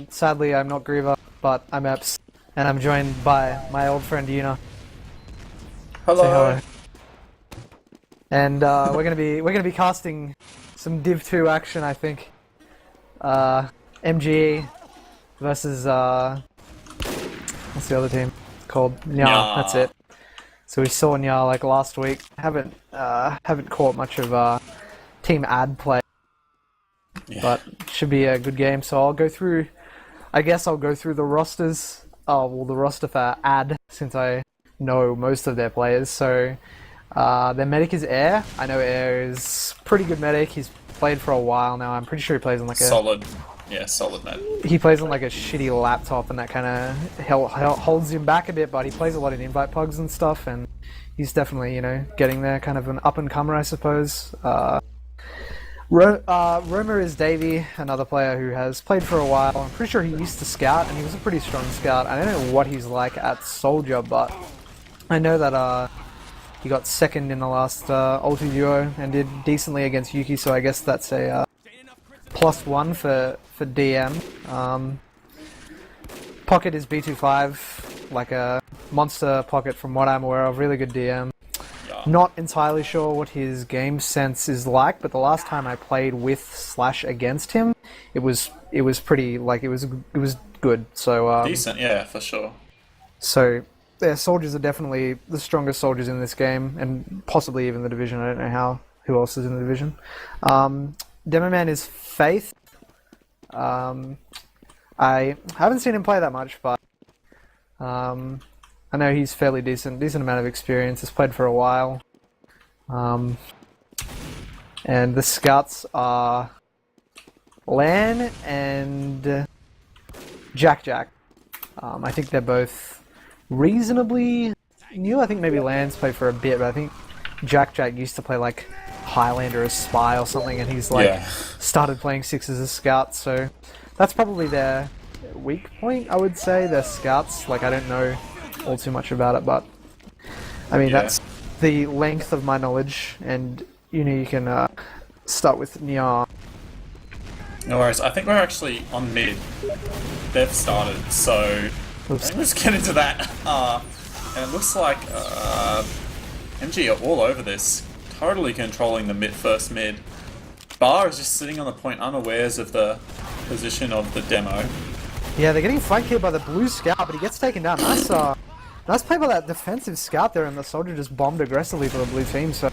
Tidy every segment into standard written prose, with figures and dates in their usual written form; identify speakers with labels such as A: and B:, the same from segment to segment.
A: Sadly I'm not Griever, but I'm Eps, and I'm joined by my old friend Nyah.
B: Hello.
A: Say hello. And we're gonna be casting some Div 2 action, I think. MGE versus what's the other team called? Nyah. That's it. So we saw Nyah like last week. Haven't caught much of Team Ad play, but should be a good game. So I'll go through. I guess I'll go through the rosters. Oh well, the roster for Ad, since I know most of their players. So their medic is Air. I know Air is pretty good medic. He's played for a while now. I'm pretty sure he plays on like a
B: solid med.
A: He plays on like a shitty laptop, and that kind of holds him back a bit. But he plays a lot in invite pugs and stuff, and he's definitely getting there. Kind of an up and comer, I suppose. Romer is Davey, another player who has played for a while. I'm pretty sure he used to scout, and he was a pretty strong scout. I don't know what he's like at Soldier, but I know that he got second in the last ulti duo and did decently against Yuki, so I guess that's a +1 for DM. Pocket is B25, like a monster Pocket from what I'm aware of. Really good DM. Not entirely sure what his game sense is like, but the last time I played with / against him, it was pretty, like, it was good. So
B: decent, yeah, for sure.
A: So their soldiers are definitely the strongest soldiers in this game, and possibly even the division. I don't know who else is in the division. Demoman is Faith. I haven't seen him play that much, but I know he's fairly decent amount of experience. Has played for a while. And the scouts are Lan and Jack. I think they're both reasonably new. I think maybe Lan's played for a bit, but I think Jack used to play like Highlander as Spy or something, and he's like started playing 6 as a scout, so that's probably their weak point, I would say. Their scouts, like, I don't know all too much about it, but I mean that's the length of my knowledge, and you can start with Nyah.
B: No worries, I think we're actually on mid. They've started, so let's get into that. And it looks like MG are all over this, totally controlling the first mid. Bar is just sitting on the point, unawares of the position of the demo.
A: Yeah, they're getting flanked here by the blue scout, but he gets taken down. Nice play by that defensive scout there, and the soldier just bombed aggressively for the blue team. So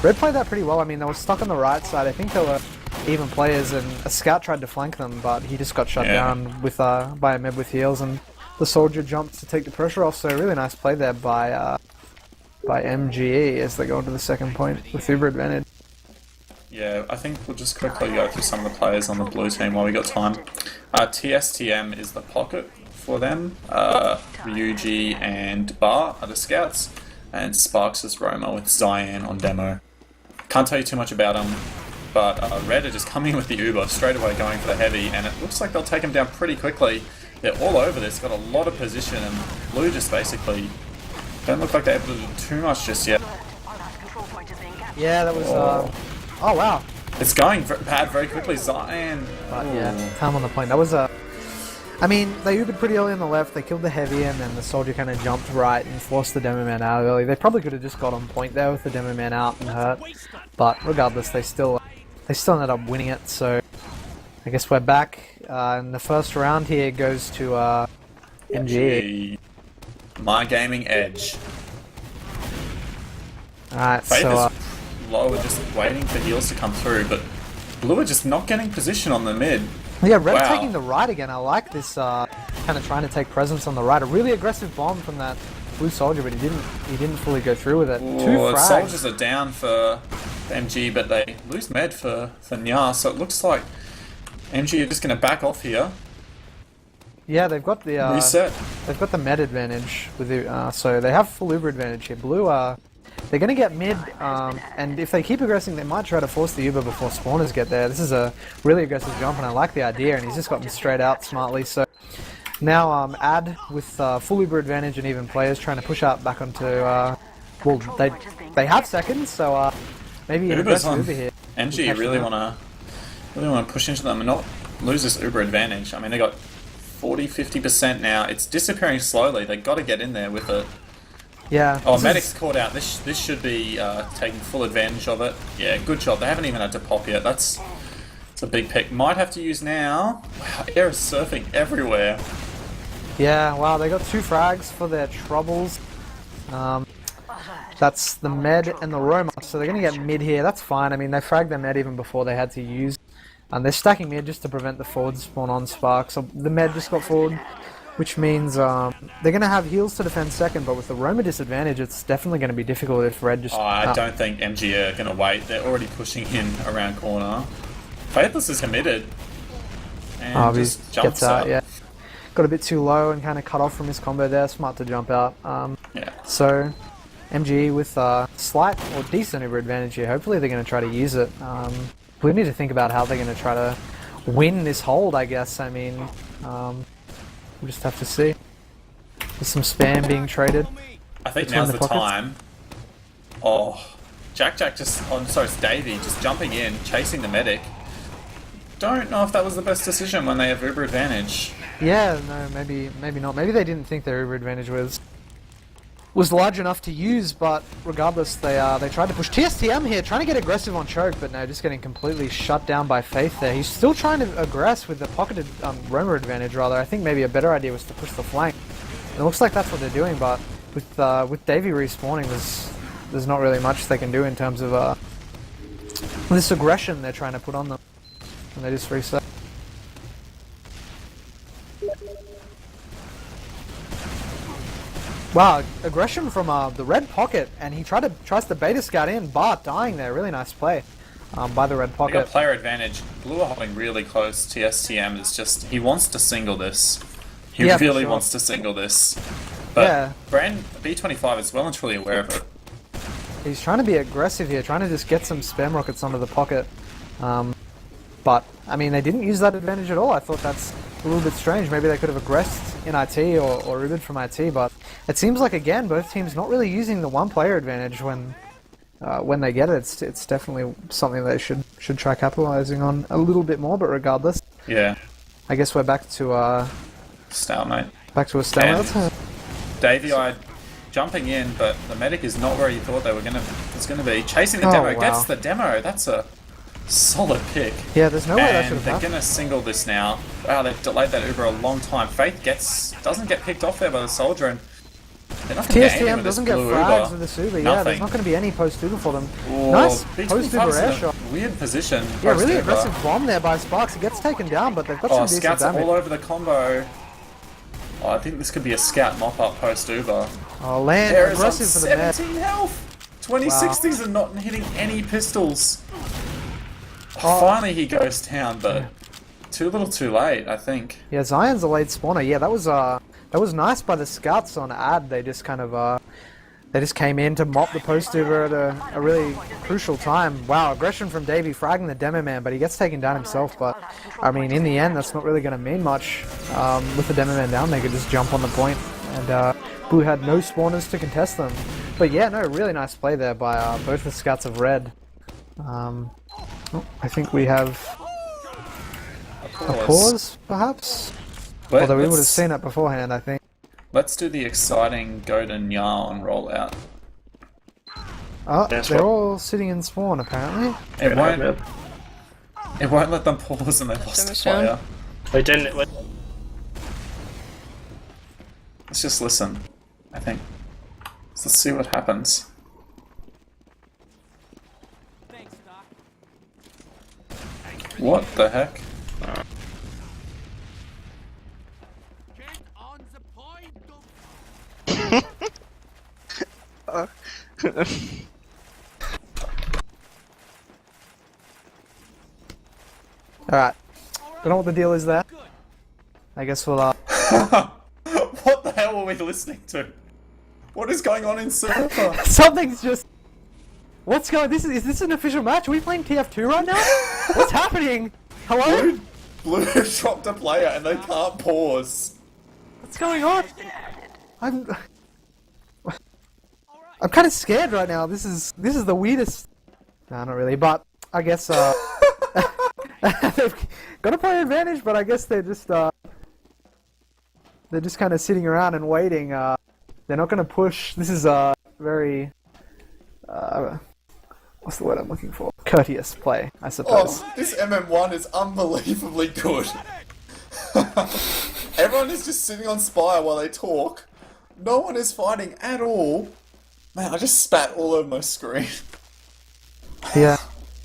A: Red played that pretty well. I mean, they were stuck on the right side. I think they were even players, and a scout tried to flank them, but he just got shut down with by a med with heals, and the soldier jumped to take the pressure off. So really nice play there by MGE as they go into the second point with Uber advantage.
B: Yeah, I think we'll just quickly go through some of the players on the blue team while we got time. TSTM is the Pocket for them. Ryuji and Bar are the scouts, and Sparks is Roma with Cyan on demo. Can't tell you too much about them, but Red are just coming with the Uber, straight away going for the heavy, and it looks like they'll take him down pretty quickly. They're all over this, got a lot of position, and Blue just basically don't look like they're able to do too much just yet.
A: Yeah, that was... oh wow.
B: It's going bad very quickly, Cyan.
A: But yeah, time on the point. That was a... I mean, they Ubered pretty early on the left, they killed the heavy, and then the soldier kind of jumped right and forced the demo man out early. They probably could have just got on point there with the demo man out and hurt, but regardless, they still ended up winning it. So I guess we're back. And the first round here goes to MGE.
B: My Gaming Edge.
A: Alright,
B: Faith
A: so
B: is low, we're just waiting for heals to come through, but Blue are just not getting position on the mid.
A: yeah, Red taking the right again. I like this kind of trying to take presence on the right. A really aggressive bomb from that blue soldier, but he didn't fully go through with it.
B: Ooh,
A: 2 frags.
B: Soldiers are down for MG, but they lose med for Nyah, so it looks like MG are just going to back off here.
A: Yeah, they've got the
B: reset.
A: They've got the med advantage with the so they have full Uber advantage here. Blue they're going to get mid, and if they keep aggressing, they might try to force the Uber before spawners get there. This is a really aggressive jump, and I like the idea, and he's just gotten straight out smartly. So now Ad with full Uber advantage and even players trying to push up back onto... well, they have seconds, so maybe an aggressive Uber here.
B: MG really want to push into them and not lose this Uber advantage. I mean, they got 40-50% now. It's disappearing slowly. They got to get in there with it.
A: Yeah.
B: Oh, Medic's caught out. This should be taking full advantage of it. Yeah, good job. They haven't even had to pop yet. That's a big pick. Might have to use now. Wow, air is surfing everywhere.
A: Yeah, wow, they got 2 frags for their troubles. That's the med and the Roma, so they're going to get mid here. That's fine. I mean, they fragged their med even before they had to use. And they're stacking mid just to prevent the forward spawn on Spark. So the med just got forward, which means they're going to have heals to defend second, but with the Roma disadvantage, it's definitely going to be difficult if Red just...
B: Oh, I don't think MGE are going to wait. They're already pushing in around corner. Faithless is committed. And just jumps out.
A: Yeah. Got a bit too low and kind of cut off from his combo there. Smart to jump out.
B: Yeah.
A: So, MGE with slight or decent Uber advantage here. Hopefully they're going to try to use it. We need to think about how they're going to try to win this hold, I guess. I mean, we'll just have to see. There's some spam being traded.
B: I think now's the time. Oh, Jack just... Oh, sorry, it's Davey just jumping in, chasing the medic. Don't know if that was the best decision when they have Uber advantage.
A: Yeah, no, maybe not. Maybe they didn't think their Uber advantage was large enough to use, but regardless, they tried to push TSTM here, trying to get aggressive on choke, but no, just getting completely shut down by Faith there. He's still trying to aggress with the pocketed Roma advantage, rather. I think maybe a better idea was to push the flank. And it looks like that's what they're doing, but with Davey respawning, there's not really much they can do in terms of this aggression they're trying to put on them. And they just reset. Wow, aggression from the red pocket, and he tries to beta scout in, Bart dying there. Really nice play by the red pocket.
B: They got player advantage. Blue are holding really close. TSTM is just... He wants to single this. He really wants to single this. But
A: yeah.
B: Brand B25 is well and truly aware of it.
A: He's trying to be aggressive here, trying to just get some spam rockets onto the pocket. But, I mean, they didn't use that advantage at all. I thought that's a little bit strange. Maybe they could have aggressed in IT or Ubered from IT, but it seems like, again, both teams not really using the one-player advantage when they get it. It's definitely something they should try capitalizing on a little bit more, but regardless.
B: Yeah.
A: I guess we're back to
B: stalemate.
A: Back to a stalemate.
B: Davey jumping in, but the medic is not where you thought they were it's gonna be. Chasing the demo, gets the demo. That's a solid pick.
A: Yeah, there's no way that should have happened.
B: They're gonna single this now. Wow, they've delayed that Uber a long time. Faith doesn't get picked off there by the soldier, and they're not gonna get
A: TSTM doesn't get frags with this Uber. Yeah, there's not going to be any post Uber for them.
B: Ooh,
A: nice post Uber air shot.
B: Weird position.
A: Yeah, really aggressive bomb there by Sparks. He gets taken down, but they've got some decent
B: scouts
A: damage.
B: all over the combo. Oh, I think this could be a scout mop up post Uber.
A: Oh, land
B: There
A: aggressive
B: is
A: for the net.
B: 17 health. 2060s and not hitting any pistols. Oh, finally he goes down, but too little too late, I think.
A: Yeah, Zion's a late spawner. Yeah, that was nice by the scouts on ad. They just kind of they just came in to mop the post Uber at a really crucial time. Wow, aggression from Davey fragging the demo man, but he gets taken down himself. But I mean, in the end, that's not really going to mean much. With the demo man down, they could just jump on the point, and Blue had no spawners to contest them. But yeah, no, really nice play there by both the scouts of red. I think we have a pause, perhaps? Although we would have seen it beforehand, I think.
B: Let's do the exciting go to Nyah on rollout.
A: Oh, they're all sitting in spawn, apparently.
B: It won't let them pause and they lost a player.
C: They didn't.
B: Let's just listen, I think. So let's see what happens. What the heck?
A: Alright. Don't know what the deal is there. I guess we'll
B: What the hell were we listening to? What is going on in server?
A: Something's just... What's going... Is this an official match? Are we playing TF2 right now? What's happening? Hello?
B: Blue dropped a player and they can't pause.
A: What's going on? I'm kind of scared right now. This is the weirdest... No, not really, but I guess They've got a player advantage, but I guess they're just kind of sitting around and waiting. They're not going to push. This is very what's the word I'm looking for? Courteous play, I suppose.
B: Oh, this MM1 is unbelievably good. Everyone is just sitting on Spire while they talk. No one is fighting at all. Man, I just spat all over my screen.
A: Yeah,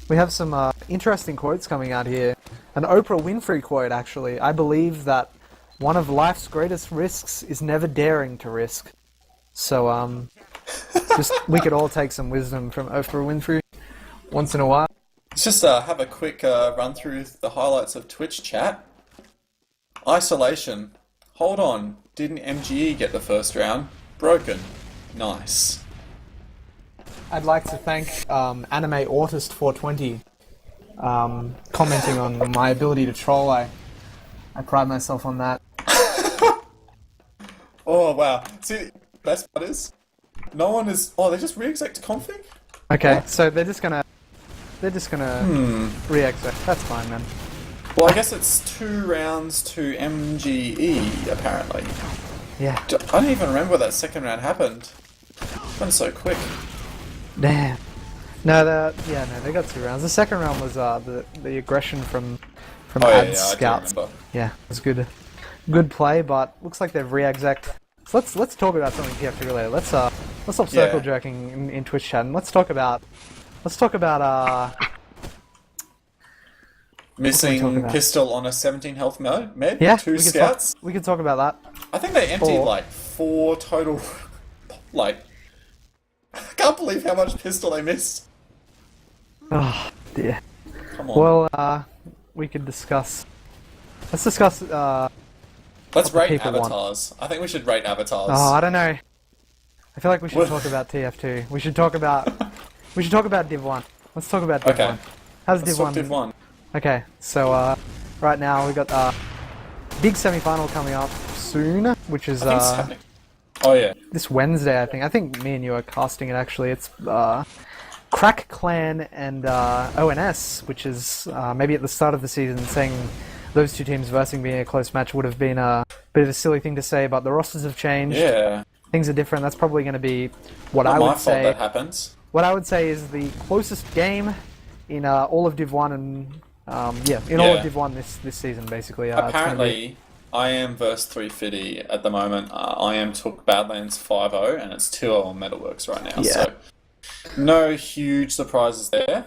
A: we have some interesting quotes coming out here. An Oprah Winfrey quote, actually. I believe that one of life's greatest risks is never daring to risk. So, just we could all take some wisdom from Oprah Winfrey once in a while.
B: Let's just have a quick run through the highlights of Twitch chat. Isolation. Hold on. Didn't MGE get the first round? Broken. Nice.
A: I'd like to thank Anime Autist 420 commenting on my ability to troll. I pride myself on that.
B: Oh, wow. See, the best part is, no one is... Oh, they just re-exec to config?
A: Okay,
B: What?
A: so they're just gonna re-exit. That's fine then.
B: Well, I guess it's 2 rounds to MGE, apparently.
A: Yeah.
B: I don't even remember that second round happened. It went so quick.
A: Damn. No, they got 2 rounds. The second round was the aggression from
B: Oh, yeah,
A: Ad's
B: yeah, I do
A: scouts.
B: remember.
A: Yeah, it was good play, but looks like they've re-exec. So let's talk about something TF2 related. Let's stop circle
B: Yeah.
A: jerking in Twitch chat and let's talk about
B: Missing pistol on a 17 health med?
A: yeah,
B: 2 scouts?
A: We could talk about that.
B: I think they emptied
A: Or-
B: like 4 total. Like, I can't believe how much pistol they missed.
A: Oh dear.
B: Come on.
A: Well, we could discuss. Let's discuss.
B: Let's
A: what the
B: rate
A: people want.
B: avatars. I think we should rate avatars.
A: Oh, I don't know. I feel like we should
B: What?
A: talk about TF2. We should talk about Div 1. Let's talk about Div
B: Okay.
A: 1. How's
B: Let's
A: Div
B: talk
A: 1?
B: Div 1.
A: Okay, so right now we got big semi-final coming up soon, which is
B: I think it's happening. Oh yeah.
A: this Wednesday, I think. I think me and you are casting it actually. It's Crack Clan and ONS, which is maybe at the start of the season saying those two teams versing being a close match would have been a bit of a silly thing to say, but the rosters have changed.
B: Yeah.
A: Things are different. That's probably going to be what
B: Not
A: I
B: my
A: would
B: fault
A: say.
B: that happens.
A: What I would say is the closest game in all of Div 1 and all
B: Yeah.
A: of Div 1 this season, basically. It's gonna be-
B: Apparently, I am verse 350 at the moment. I am took Badlands 5-0, and it's 2-0 on Metalworks right now.
A: Yeah.
B: So, no huge surprises there.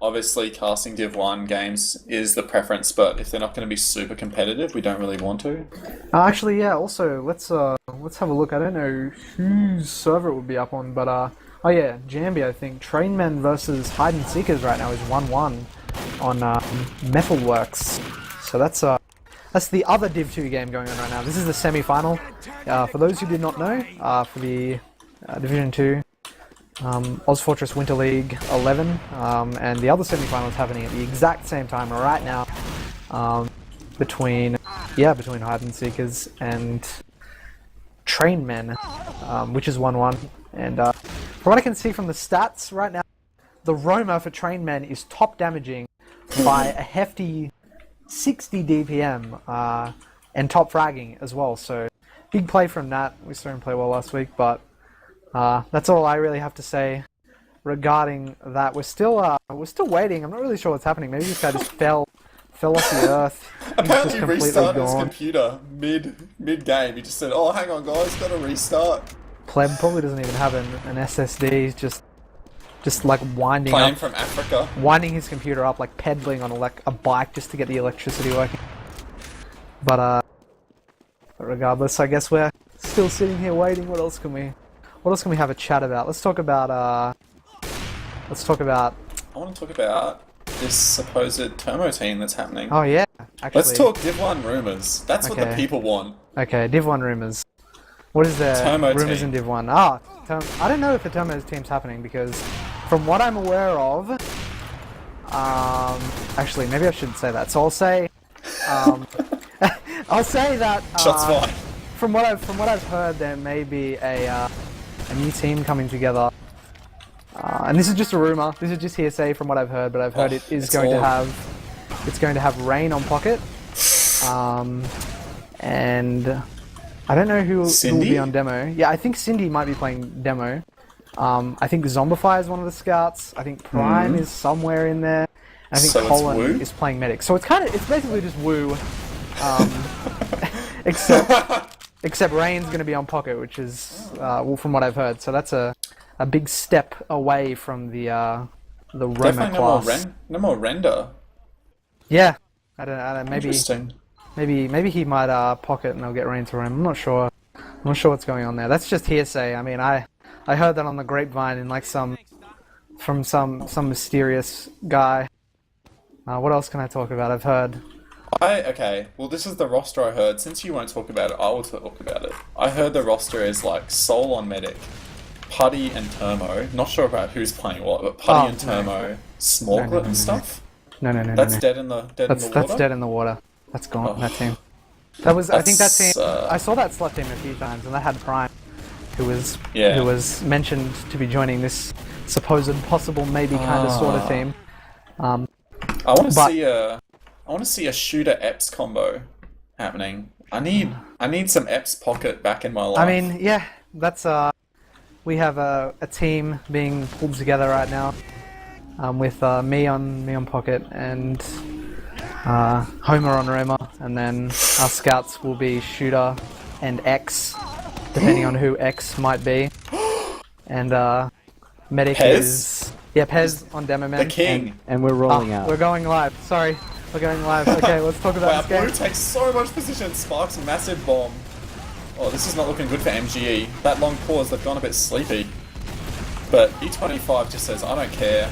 B: Obviously, casting Div 1 games is the preference, but if they're not going to be super competitive, we don't really want to.
A: Actually, yeah. Also, let's have a look. I don't know whose server it would be up on, but oh yeah, Jambi. I think Trainmen versus Hide and Seekers right now is 1-1 on Metalworks. So that's the other Div 2 game going on right now. This is the semi-final. For those who did not know, for the Division 2. Oz Fortress Winter League 11, and the other semi-final is happening at the exact same time right now, between Hide and Seekers and Trainmen, which is 1-1. And from what I can see from the stats right now, the Roma for Trainmen is top damaging by a hefty 60 DPM, and top fragging as well. So big play from Nat. We saw him play well last week, but. That's all I really have to say regarding that. We're still waiting. I'm not really sure what's happening. Maybe this guy just fell off the earth. He's
B: Apparently,
A: just
B: he
A: completely
B: restarted his
A: gone.
B: computer mid game. He just said, "Oh, hang on, guys, got to restart."
A: Pleb probably doesn't even have an SSD. He's just like winding
B: Playing
A: up,
B: from Africa.
A: winding his computer up, like pedaling on a bike just to get the electricity working. But regardless, I guess we're still sitting here waiting. What else can we have a chat about? Let's talk about.
B: I want to talk about this supposed Termo team that's happening.
A: Oh yeah, actually.
B: Let's talk Div 1 rumours. That's what the
A: Okay.
B: people want.
A: Okay, Div 1 rumors. What is the
B: Termo
A: rumors
B: team.
A: in Div 1? I don't know if the Termo team's happening because from what I'm aware of, actually maybe I shouldn't say that. So I'll say, I'll say that
B: Shots fired.
A: from what I've heard, there may be a new team coming together. And this is just a rumor. This is just hearsay from what I've heard, but I've heard it is
B: it's
A: going to
B: all-
A: have it's going to have Rain on pocket. And I don't know who will be on demo. Yeah, I think Cindy might be playing demo. I think Zombify is one of the scouts. I think Prime is somewhere in there. I think Colin is playing medic. So it's basically just Woo. Except Rain's going to be on pocket, which is well, from what I've heard. So that's a big step away from the Roma class.
B: No more render.
A: Yeah, I don't.
B: Interesting.
A: Maybe he might pocket and they'll get Rain to Rome. I'm not sure. I'm not sure what's going on there. That's just hearsay. I mean, I heard that on the grapevine in like some mysterious guy. What else can I talk about? I've heard.
B: Okay, well this is the roster I heard. Since you won't talk about it, I will talk about it. I heard the roster is like Soul on Medic, Putty and Termo. Not sure about who's playing what, but Putty and Termo, Smorglet and stuff.
A: No.
B: That's dead in the water?
A: That's dead in the water. That's gone, that team. I think that team, I saw that slot team a few times, and that had Prime, who was mentioned to be joining this supposed possible maybe kind of sort of team.
B: I want to see a shooter Eps combo happening. I need some Eps pocket back in my life.
A: I mean, yeah, that's we have a team being pulled together right now, with me on pocket and Homer on Roma, and then our scouts will be shooter and X, depending on who X might be, and medic is Pez on demo man.
B: The king.
C: And we're rolling out.
A: We're going live. Sorry. We're going live. Okay, let's talk about this game.
B: Blue takes so much position. Sparks a massive bomb. Oh, this is not looking good for MGE. That long pause, they've gone a bit sleepy. But E25 just says, I don't care.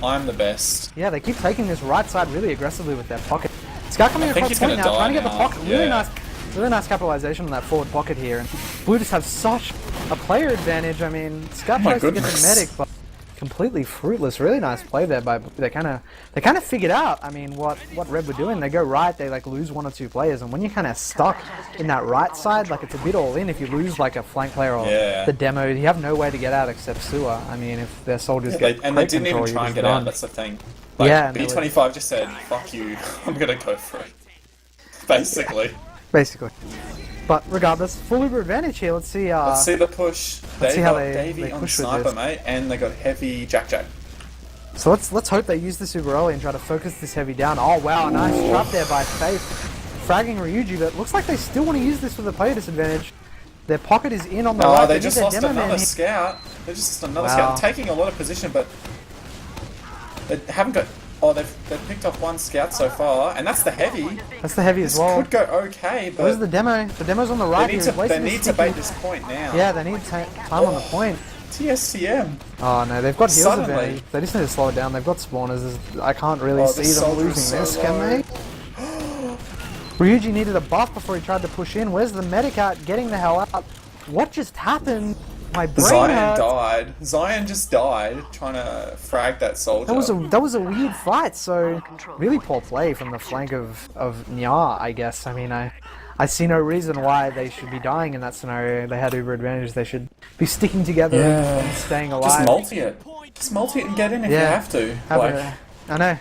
B: I'm the best.
A: Yeah, they keep taking this right side really aggressively with their pocket. Scout coming across point now, trying to get the pocket. Really nice capitalization on that forward pocket here. And Blue just have such a player advantage. I mean, Scout tries to get the medic, but completely fruitless. Really nice play there by Blue. They kind of figured out. I mean, what Red were doing. They go right. They like lose one or two players, and when you're kind of stuck in that right side, like it's a bit all in. If you lose like a flank player or the demo, you have no way to get out except sewer. I mean, if their soldiers get
B: and they didn't even try and get out. That's the thing. Like, B25 just said, "Fuck you. I'm gonna go for it." Basically.
A: But regardless, full Uber advantage here. Let's see.
B: Let's see the push.
A: Let's see how
B: Davey on sniper, mate, and they got heavy Jack.
A: So let's hope they use this Uber early and try to focus this heavy down. Oh wow, nice trap there by Faith, fragging Ryuji. But looks like they still want to use this for the player disadvantage. Their pocket is in on the right.
B: They just lost another scout. They just lost another scout. They're taking a lot of position, but they haven't got. Oh, they've picked off one scout so far, and that's the heavy.
A: That's the heavy as well.
B: Could go okay, but
A: where's the demo? The demo's on the right.
B: They need to bait this point now.
A: Yeah, they need time on the point.
B: TSCM.
A: Oh no, they've got heals advantage. They just need to slow it down. They've got spawners. I can't really see them losing this, can they? Ryuji needed a buff before he tried to push in. Where's the medic at? Getting the hell out. What just happened? My brain
B: Zion died. Zion just died trying to frag that soldier.
A: That was a weird fight. So really poor play from the flank of Nyah, I guess. I mean, I see no reason why they should be dying in that scenario. They had Uber advantage. They should be sticking together and staying alive.
B: Just multi it. Just multi it and get in if you have to.
A: I know.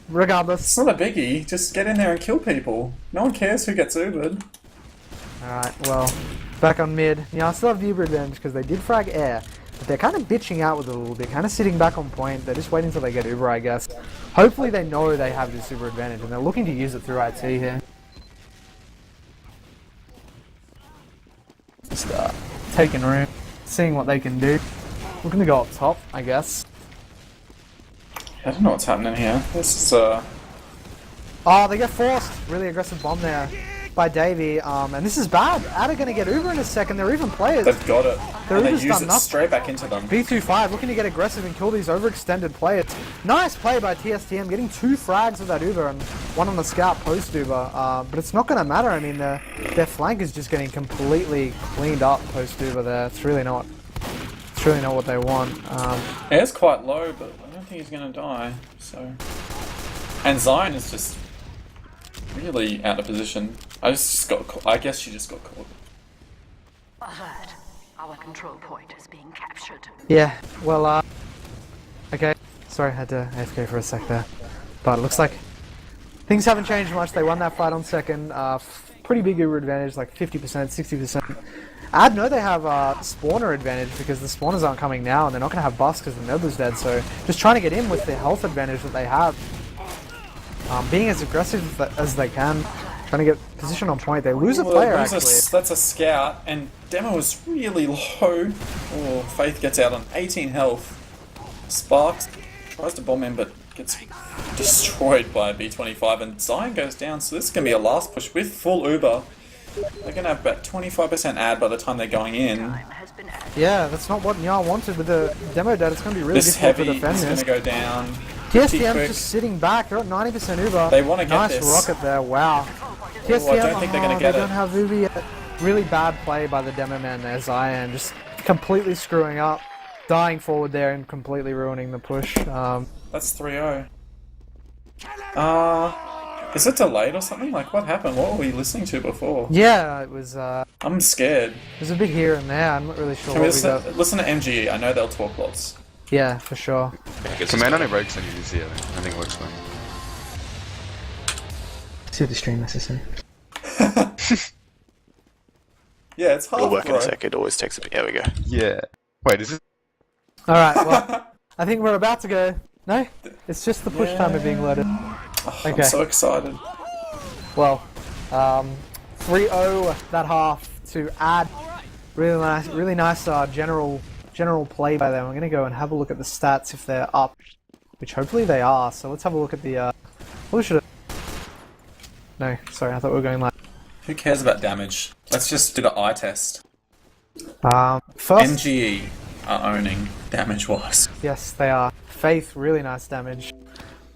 A: Regardless.
B: It's not a biggie. Just get in there and kill people. No one cares who gets Ubered.
A: Alright, well, back on mid. Yeah, I still have the Uber advantage because they did frag air. But they're kind of bitching out with it a little bit. Kind of sitting back on point. They're just waiting until they get Uber, I guess. Hopefully they know they have this Uber advantage and they're looking to use it through IT here. Just taking room, seeing what they can do. Looking to go up top, I guess.
B: I don't know what's happening here. This is
A: Oh, they get forced. Really aggressive bomb there by Davey. And this is bad. Ada going to get Uber in a second. They're even players.
B: They've got it.
A: Their
B: and
A: Uber's
B: they use
A: done
B: it straight back into them.
A: B25 looking to get aggressive and kill these overextended players. Nice play by TSTM, getting 2 frags with that Uber and 1 on the scout post Uber. But it's not going to matter. I mean, their flank is just getting completely cleaned up post Uber there. It's really not what they want.
B: Air's quite low, but I don't think he's going to die. So, and Zion is just really out of position. I guess she just got caught.
D: Alert. Our control point is being captured.
A: Yeah, well, okay. Sorry, I had to AFK for a sec there. But it looks like things haven't changed much. They won that fight on second. Pretty big Uber advantage, like 50%, 60%. I'd know they have spawner advantage because the spawners aren't coming now and they're not going to have buffs because the Nebula's dead, so just trying to get in with the health advantage that they have. Being as aggressive as they can, trying to get position on point. They lose a player, actually.
B: That's a scout, and Demo is really low. Oh, Faith gets out on 18 health. Sparks tries to bomb in, but gets destroyed by B25, and Zion goes down, so this is going to be a last push with full Uber. They're going to have about 25% ad by the time they're going in.
A: Yeah, that's not what Nyah wanted with the demo dead. It's going to be really
B: This
A: difficult
B: heavy
A: to defend
B: is going
A: this.
B: to go down.
A: TSTM's just sitting back. They're at 90% Uber.
B: They want to get
A: nice
B: this.
A: rocket there. Wow. TSTM,
B: I don't think they're going to get
A: they
B: it.
A: don't have Uber yet. Really bad play by the demo man there, Zion. Just completely screwing up. Dying forward there and completely ruining the push.
B: That's 3-0. Is it delayed or something? Like, what happened? What were we listening to before?
A: Yeah, it was
B: I'm scared.
A: a bit here and there. I'm not really sure
B: Can we
A: what we got.
B: listen to MGE? I know they'll talk lots.
A: Yeah, for sure.
C: Command only breaks on UDC, I think it works fine.
E: See what the stream message said.
B: Yeah, it's hard.
F: It'll work in a sec. It always takes a bit. There we go.
C: Yeah. Wait, is it?
A: Alright, well, I think we're about to go. No? It's just the push timer being loaded.
B: Oh,
A: Okay.
B: I'm so excited.
A: Well, 3-0 that half to add. Really nice general play by them. I'm gonna go and have a look at the stats if they're up, which hopefully they are. So let's have a look at the. We should. No, sorry, I thought we were going like.
B: Who cares about damage? Let's just do the eye test.
A: First,
B: MGE are owning damage-wise.
A: yes, they are. Faith, really nice damage.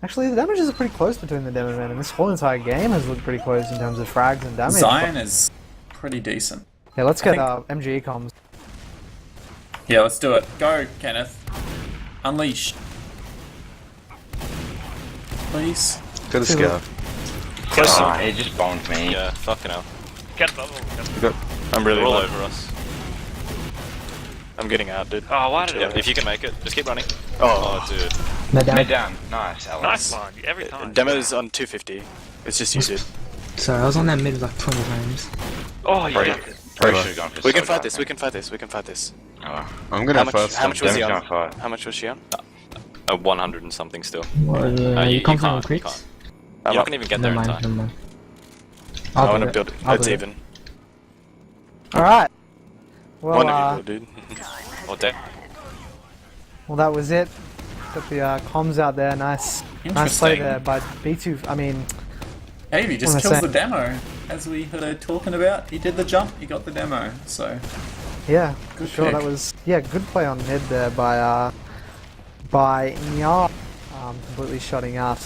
A: Actually, the damages are pretty close between the demo men, and this whole entire game has looked pretty close in terms of frags and damage.
B: Zion is pretty decent.
A: Yeah, let's get
B: I
A: MGE comms.
B: Yeah, let's do it. Go, Kenneth. Unleash. Please.
C: Go to scout.
G: He just bombed me.
H: Yeah, fucking hell. Get bubble.
F: I'm really
H: They're all
F: low.
H: over us.
F: I'm getting out, dude.
H: Oh, why did it? If you can make it, just keep running.
F: Oh,
H: dude.
E: Mid down.
G: Mid down. Nice, Alex.
H: Nice one, every time.
F: Demo's on 250. It's just you, dude.
E: Sorry, I was on that mid like 20 times.
H: Oh, you
G: Probably,
H: got it.
G: probably should've gone for
F: We can
G: Soda,
F: fight
G: I
F: this. We
G: think.
F: can fight this. We can fight this.
G: Oh.
C: I'm gonna first.
F: How much was he
G: Damage
F: on?
G: on 5.
F: How much was she on?
H: 100 and something still.
E: You come from
H: can't, you
E: crits?
H: can't.
F: I'm
H: You're
F: up.
H: not gonna even get there
E: Never
H: in
E: mind,
H: time.
E: never mind.
F: I
E: I'll do
F: want to
E: it.
F: build it.
E: I'll
F: It's
E: do it.
F: even.
A: Alright. Well,
F: One of you, dude.
H: Or dead.
A: well, that was it. Got the comms out there. Nice play
B: Interesting.
A: there by B2. I mean,
B: Avey just
A: What am I
B: kills
A: saying?
B: the demo. As we heard talking about, he did the jump, he got the demo. So,
A: yeah, for
B: Good
A: sure.
B: pick.
A: That was good play on mid there by Nyah, completely shutting out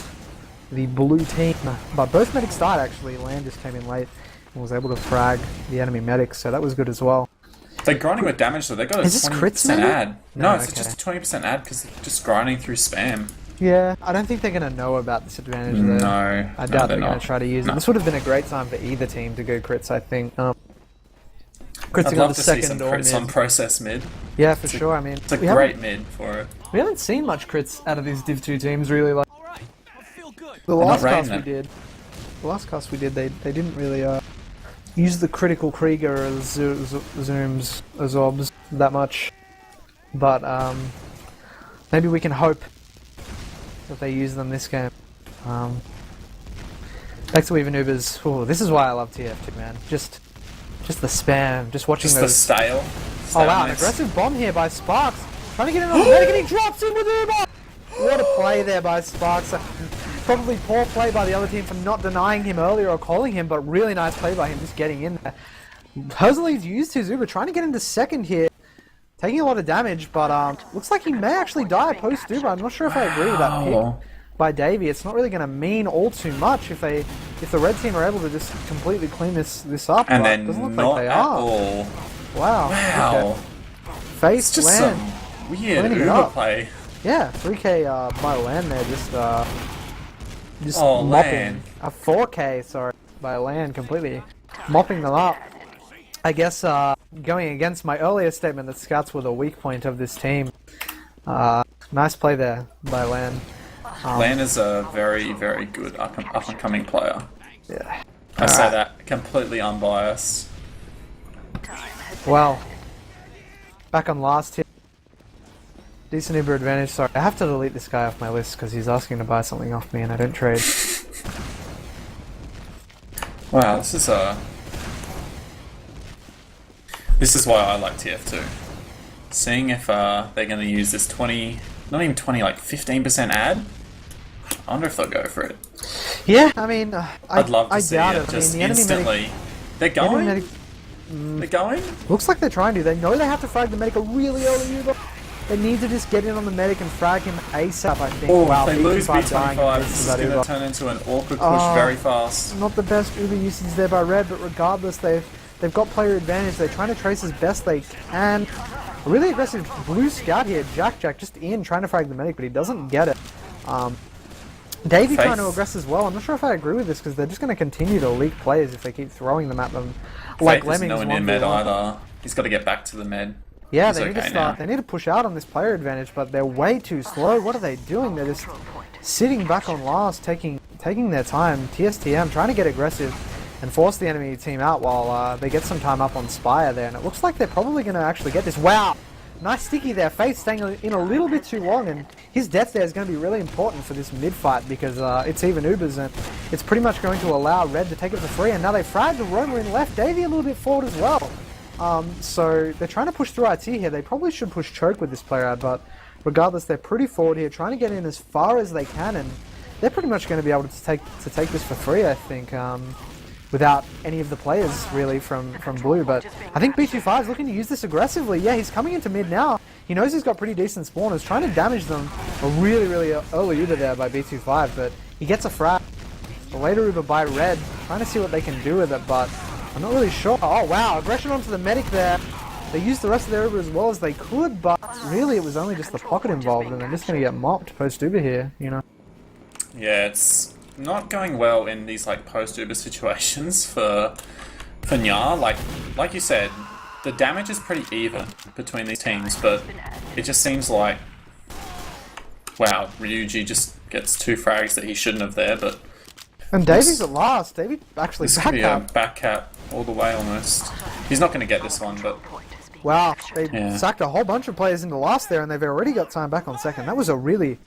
A: the blue team. But both medics died actually. Land just came in late and was able to frag the enemy medics, so that was good as well.
B: they're grinding with damage, so they got a
A: Is this
B: 20%
A: crits, maybe?
B: ad. No,
A: No,
B: it's
A: okay.
B: just a 20% ad because they're just grinding through spam.
A: Yeah, I don't think they're going to know about this advantage though.
B: No,
A: I
B: no,
A: doubt
B: they're
A: they're going
B: not.
A: to try to use it.
B: No.
A: This would have been a great time for either team to go crits, I think. Crits
B: I'd
A: on
B: love
A: the
B: to see some
A: second or
B: crits on
A: mid.
B: process mid.
A: Yeah, for sure. I mean,
B: It's a
A: we
B: great
A: haven't,
B: mid for it.
A: we haven't seen much crits out of these Div 2 teams really. Like the
B: not
A: last
B: rating
A: cast we
B: them.
A: did, they didn't really use the critical Krieger or zooms or Zobs that much. But maybe we can hope that they use them this game. Back to even Ubers. Oh, this is why I love TF2, man. Just the spam. Just watching
B: Just the
A: those.
B: stale.
A: Oh wow, an
B: staleness.
A: aggressive bomb here by Sparks. Trying to get in on the medic and he drops in with Uber! What a play there by Sparks. Probably poor play by the other team for not denying him earlier or calling him, but really nice play by him just getting in there. Hersley's used his Uber, trying to get into second here. Taking a lot of damage, but looks like he may actually die post Uber. I'm not sure if I agree with that
B: Wow.
A: pick by Davey. It's not really going to mean all too much if the red team are able to just completely clean this up.
B: And
A: but
B: then
A: it doesn't look
B: not
A: like they
B: at
A: are.
B: all.
A: Wow.
B: Wow.
A: Okay. Face
B: It's just
A: land.
B: some weird
A: Cleaning it
B: Uber
A: up.
B: play.
A: Yeah, 3k by Land there, just
B: Oh,
A: mopping.
B: Land.
A: 4k, sorry, by Land completely mopping them up. I guess going against my earlier statement that scouts were the weak point of this team. Nice play there by Land.
B: Lan is a very, very good up-and-coming player.
A: Yeah.
B: I say that completely unbiased.
A: Well, back on last here. Decent Uber advantage. Sorry, I have to delete this guy off my list because he's asking to buy something off me and I don't trade.
B: Wow, this is why I like TF2. Seeing if they're going to use this 20, not even 20, like 15% ad. I wonder if they'll go for it.
A: Yeah, I mean,
B: I'd love to see
A: doubt
B: it just
A: I mean, the
B: instantly. They're
A: enemy
B: going?
A: medic,
B: They're going?
A: looks like they're trying to. They know they have to frag the medic a really early Uber. They need to just get in on the medic and frag him ASAP, I think.
B: Oh,
A: wow,
B: if they lose
A: B25 dying
B: B25,
A: against
B: this is
A: that
B: going
A: Uber.
B: to turn into an awkward push very fast.
A: Not the best Uber usage there by Red, but regardless, they've got player advantage. They're trying to trace as best they can. A really aggressive blue scout here, Jack just in, trying to frag the medic, but he doesn't get it. Davey trying to aggress as well. I'm not sure if I agree with this because they're just going to continue to leak players if they keep throwing them at them. Like
B: Faith isn't
A: Lemmings
B: nowhere near med either. He's got to get back to the med.
A: Yeah,
B: He's
A: they need to
B: okay
A: start.
B: now.
A: They need to push out on this player advantage, but they're way too slow. What are they doing? They're just sitting back on last, taking their time. TSTM trying to get aggressive and force the enemy team out while they get some time up on Spire there. And it looks like they're probably going to actually get this. Wow! Nice sticky there. Faith staying in a little bit too long, and his death there is going to be really important for this mid fight because it's even Ubers, and it's pretty much going to allow Red to take it for free. And now they fragged the roamer in left. Davey a little bit forward as well. So they're trying to push through IT here. They probably should push choke with this player out, but regardless, they're pretty forward here, trying to get in as far as they can, and they're pretty much going to be able to take this for free, I think, without any of the players really from blue. But I think B25 is looking to use this aggressively. Yeah, he's coming into mid now. He knows he's got pretty decent spawners, trying to damage them. A really, really early Uber there by B25, but he gets a frag. The later Uber by Red, trying to see what they can do with it, but I'm not really sure. Oh wow, aggression onto the medic there. They used the rest of their Uber as well as they could, but really it was only just the pocket involved, and they're just going to get mopped post Uber here, you know.
B: Yeah, it's not going well in these like post Uber situations for Nyah. Like you said, the damage is pretty even between these teams, but it just seems like wow, Ryuji just gets 2 frags that he shouldn't have there, but
A: And Davey's at last. Davey actually
B: this could be a
A: backcapped.
B: back cap all the way almost. He's not going to get this one, but
A: Wow, they
B: Yeah.
A: sacked a whole bunch of players into last there, and they've already got time back on second. That was a really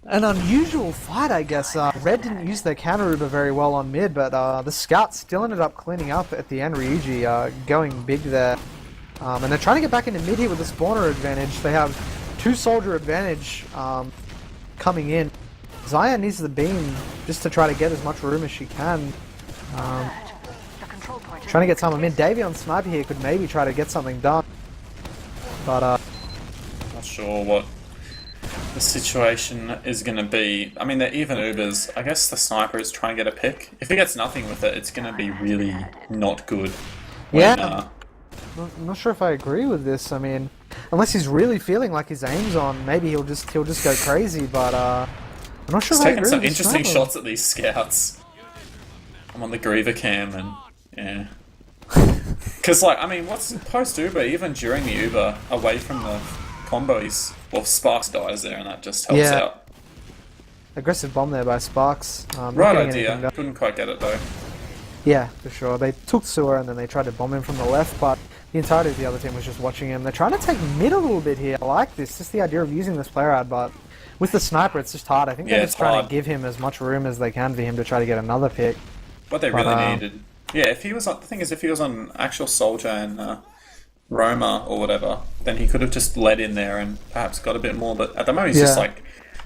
A: an unusual fight, I guess. Red didn't use their counter Uber very well on mid, but the scouts still ended up cleaning up at the end. Ryuji going big there, and they're trying to get back into mid here with the spawner advantage. They have 2 soldier advantage coming in. Xayah needs the beam just to try to get as much room as she can. Trying to get time on mid. Davey on sniper here could maybe try to get something done, but
B: not sure what the situation is going to be. I mean, they're even Ubers. I guess the sniper is trying to get a pick. If he gets nothing with it, it's going to be really not good. When,
A: Yeah. I'm not sure if I agree with this. I mean, unless he's really feeling like his aim's on, maybe he'll just go crazy. But I'm not sure.
B: He's
A: if I
B: taking
A: agree
B: some
A: with this
B: interesting
A: sniper.
B: shots at these scouts. I'm on the Griever cam and yeah. Because like, I mean, what's post Uber, even during the Uber, away from the combos, well, Sparks dies there and that just helps
A: Yeah.
B: out.
A: Aggressive bomb there by Sparks. Not
B: Right
A: getting anything
B: idea.
A: done.
B: Couldn't quite get it though.
A: Yeah, for sure. They took Sewer and then they tried to bomb him from the left, but the entirety of the other team was just watching him. They're trying to take mid a little bit here. I like this. Just the idea of using this player ad, but with the sniper, it's just hard. I think
B: Yeah,
A: they're
B: it's
A: just trying
B: hard.
A: to give him as much room as they can for him to try to get another pick.
B: What they
A: But,
B: really needed. Yeah, if he was on, the thing is, if he was on actual Soldier and Roma or whatever, then he could have just led in there and perhaps got a bit more. But at the moment, he's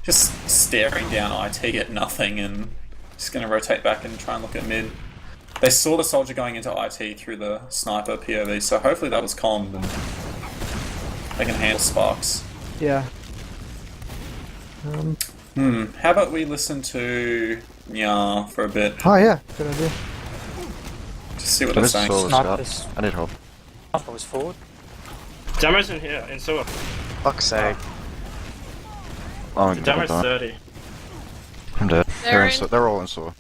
B: just staring down IT at nothing and just going to rotate back and try and look at mid. They saw the Soldier going into IT through the sniper POV, so hopefully that was calmed and they can handle Sparks.
A: Yeah.
B: How about we listen to Nyah for a bit,
A: Oh yeah, good idea.
B: just see what
C: I
B: they're
C: just
B: saying.
C: saw the
I: Snipers.
C: scout. I need help.
I: I was forward.
J: Demo's in here, in sewer.
I: Fuck's sake.
C: Oh, I'm
J: Demo's
C: gonna die.
J: 30.
C: I'm dead.
K: They're
C: They're all in sewer.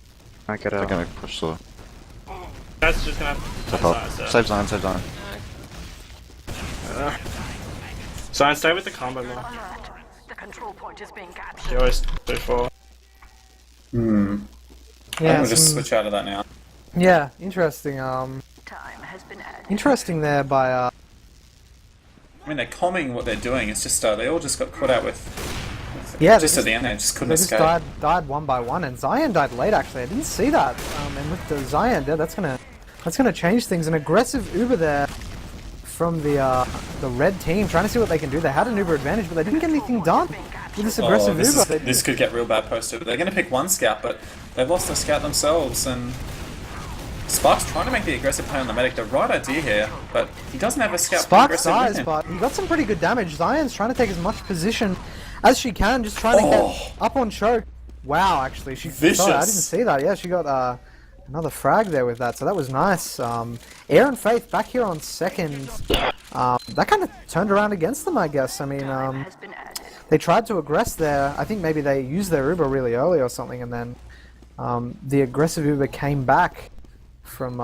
I: I get
C: They're
I: out.
C: gonna push sewer.
J: That's just gonna
C: Step
J: have
C: up.
J: to
C: Save Zion, save Zion.
J: So I stay with the combo more.
D: control point is being
J: He
D: captured.
J: always before.
B: I'm
A: Yeah,
B: gonna just
A: some-
B: switch out of that now.
A: yeah, interesting.
D: Time has been added.
A: Interesting there by
B: I mean, they're calming what they're doing. It's just they all just got caught out with
A: yeah.
B: just at the end. They just couldn't
A: They just
B: escape.
A: died one by one, and Zion died late. Actually, I didn't see that. And with the Zion there, that's gonna change things. An aggressive Uber there from the red team, trying to see what they can do. They had an Uber advantage, but they didn't get anything done with this aggressive
B: this,
A: Uber.
B: this could get real bad post-Uber. They're going to pick one scout, but they've lost their scout themselves, and Spark's trying to make the aggressive play on the medic. The right idea here, but he doesn't have a scout.
A: Sparks
B: aggressive with
A: dies,
B: him.
A: but he got some pretty good damage. Zion's trying to take as much position as she can, just trying to get up on choke. Wow, actually, she
B: Vicious.
A: Sorry, I didn't see that. Yeah, she got another frag there with that, so that was nice. Air and Faith back here on second. That kind of turned around against them, I guess. I mean,
D: Has been added.
A: they tried to aggress there. I think maybe they used their Uber really early or something, and then the aggressive Uber came back from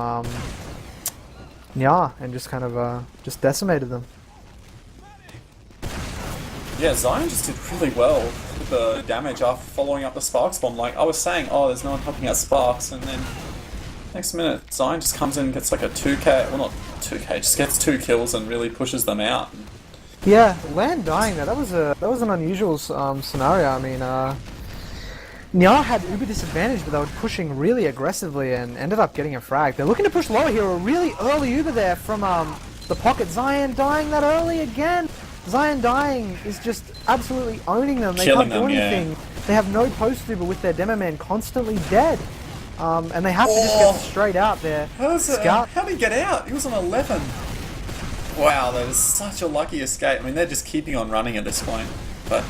A: Nyah and just kind of just decimated them.
B: Yeah, Zion just did really well with the damage after following up the Sparks bomb. Like, I was saying, oh, there's no one helping out Sparks, and then next minute, Zion just comes in and gets like a 2k, well not 2k, just gets 2 kills and really pushes them out.
A: Yeah, Land dying there, that was an unusual scenario. I mean, Nyah had Uber disadvantage, but they were pushing really aggressively and ended up getting a frag. They're looking to push lower here, a really early Uber there from the pocket. Zion dying that early again. Zion dying is just absolutely owning them. They
B: Killing
A: can't do
B: them, yeah.
A: anything. They have no post Uber with their demo man constantly dead. And they have to just get straight out there. Scout.
B: How did he get out? He was on 11. Wow, that is such a lucky escape. I mean, they're just keeping on running at this point. But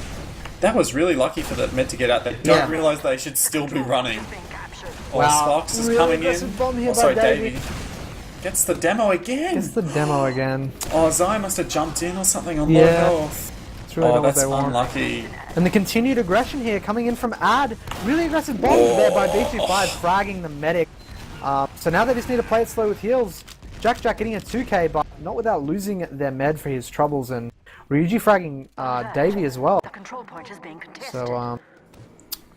B: that was really lucky for the Med to get out. They don't realise they should still be running. Oh,
A: Wow,
B: Sparks is
A: really
B: coming in.
A: aggressive bomb here
B: Oh,
A: by
B: sorry,
A: Davey.
B: Davey. Gets the demo again.
A: It's the demo again.
B: Oh, Zion must have jumped in or something on
A: Yeah.
B: low health.
A: It's really
B: Oh,
A: not what
B: that's
A: they want.
B: unlucky.
A: And the continued aggression here coming in from Ad. Really aggressive bomb there by B25, fragging the medic. So now they just need to play it slow with heals. Jack getting a 2k, but not without losing their med for his troubles. And Ryuji fragging Davey as well.
D: The control point is being contested.
A: So